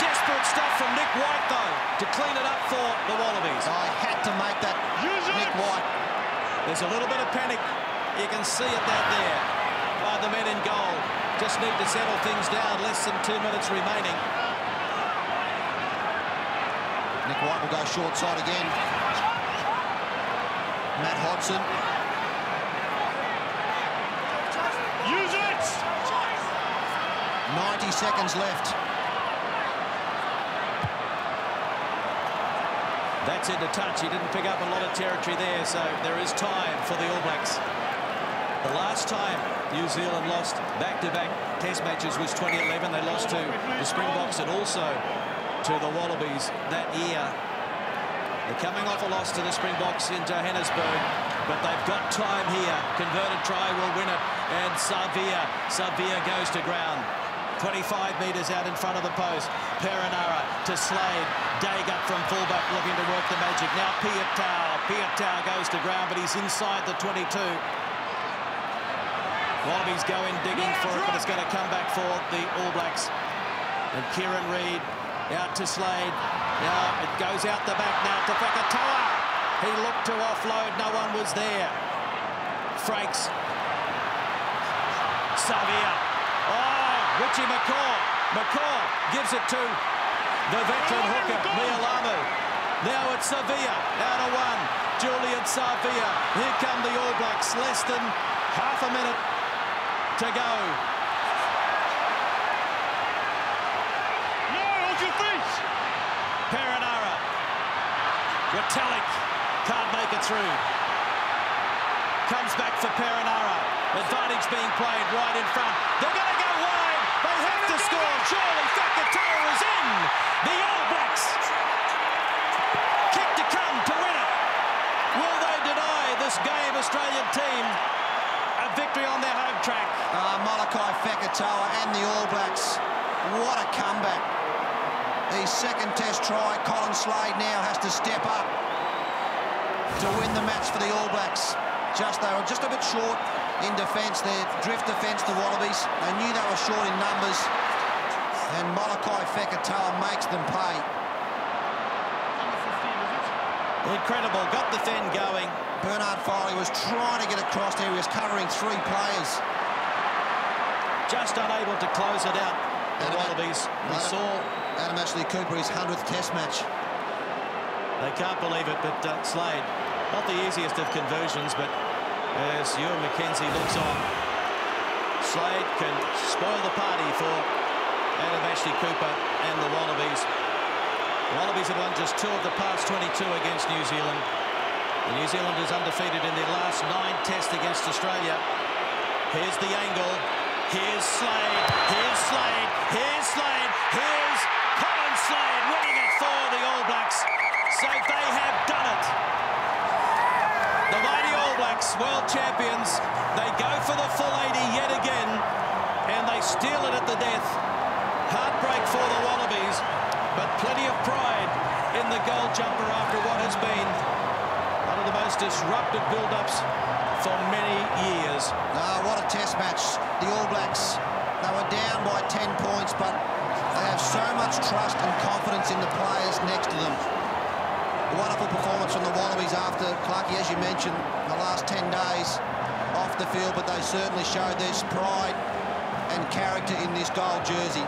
Desperate stuff from Nick White, though, to clean it up for the Wallabies. I had to make that. Nick White. There's a little bit of panic. You can see it out there by the men in goal. Just need to settle things down. Less than 2 minutes remaining. Nick White will go short side again. Matt Hodson. Use it. 90 seconds left. That's into touch. He didn't pick up a lot of territory there, so there is time for the All Blacks. The last time New Zealand lost back-to-back test matches was 2011. They lost to the Springboks and also to the Wallabies that year. They're coming off a loss to the Springboks in Johannesburg, but they've got time here. Converted try will win it, and Savia goes to ground. 25 metres out in front of the post. Perinara to Slade. Dagup from fullback looking to work the magic. Now Piatau goes to ground, but he's inside the 22. Wallabies go in digging for it, but it's going to come back for the All Blacks. And Kieran Reid out to Slade. Now it goes out the back now to Fekitoa. He looked to offload. No one was there. Frakes. Savia. Oh, Richie McCaw gives it to the veteran hooker, Mialamu. Now it's Savia out of one. Julian Savia. Here come the All Blacks. Less than half a minute to go. No, hold your feet. Perinara. Retallick can't make it through. Comes back for Perinara. Advantage being played right in front. They're going to go wide. They have to score. Surely Fekitoa is in. The All Blacks. Kick to come to win it. Will they deny this game Australian team a victory on their home track? Malachi Fekitoa and the All Blacks. What a comeback. The second test try. Colin Slade now has to step up to win the match for the All Blacks. They were just a bit short in defence there. Drift defence, the Wallabies. They knew they were short in numbers. And Malachi Fekitoa makes them pay. Incredible. Got the Fen going. Bernard Foley was trying to get across there. He was covering 3 players. Just unable to close it out. The Wallabies. We saw Adam Ashley Cooper, his 100th test match. They can't believe it, but Slade, not the easiest of conversions, but as Ewan McKenzie looks on, Slade can spoil the party for Adam Ashley Cooper and the Wallabies. The Wallabies have won just 2 of the past 22 against New Zealand. The New Zealanders undefeated in their last 9 tests against Australia. Here's the angle. Here's Slade. Here's Slade. Here's Slade. Here's Colin Slade winning it for the All Blacks. So they have done it. The mighty All Blacks, world champions, they go for the full 80 yet again, and they steal it at the death. Heartbreak for the Wallabies, but plenty of pride in the gold jumper after what has been one of the most disruptive build-ups for many years. What a test match. The All Blacks, they were down by 10 points, but they have so much trust and confidence in the players next to them. A wonderful performance from the Wallabies after, Clarkie, as you mentioned, the last 10 days off the field, but they certainly showed their pride and character in this gold jersey.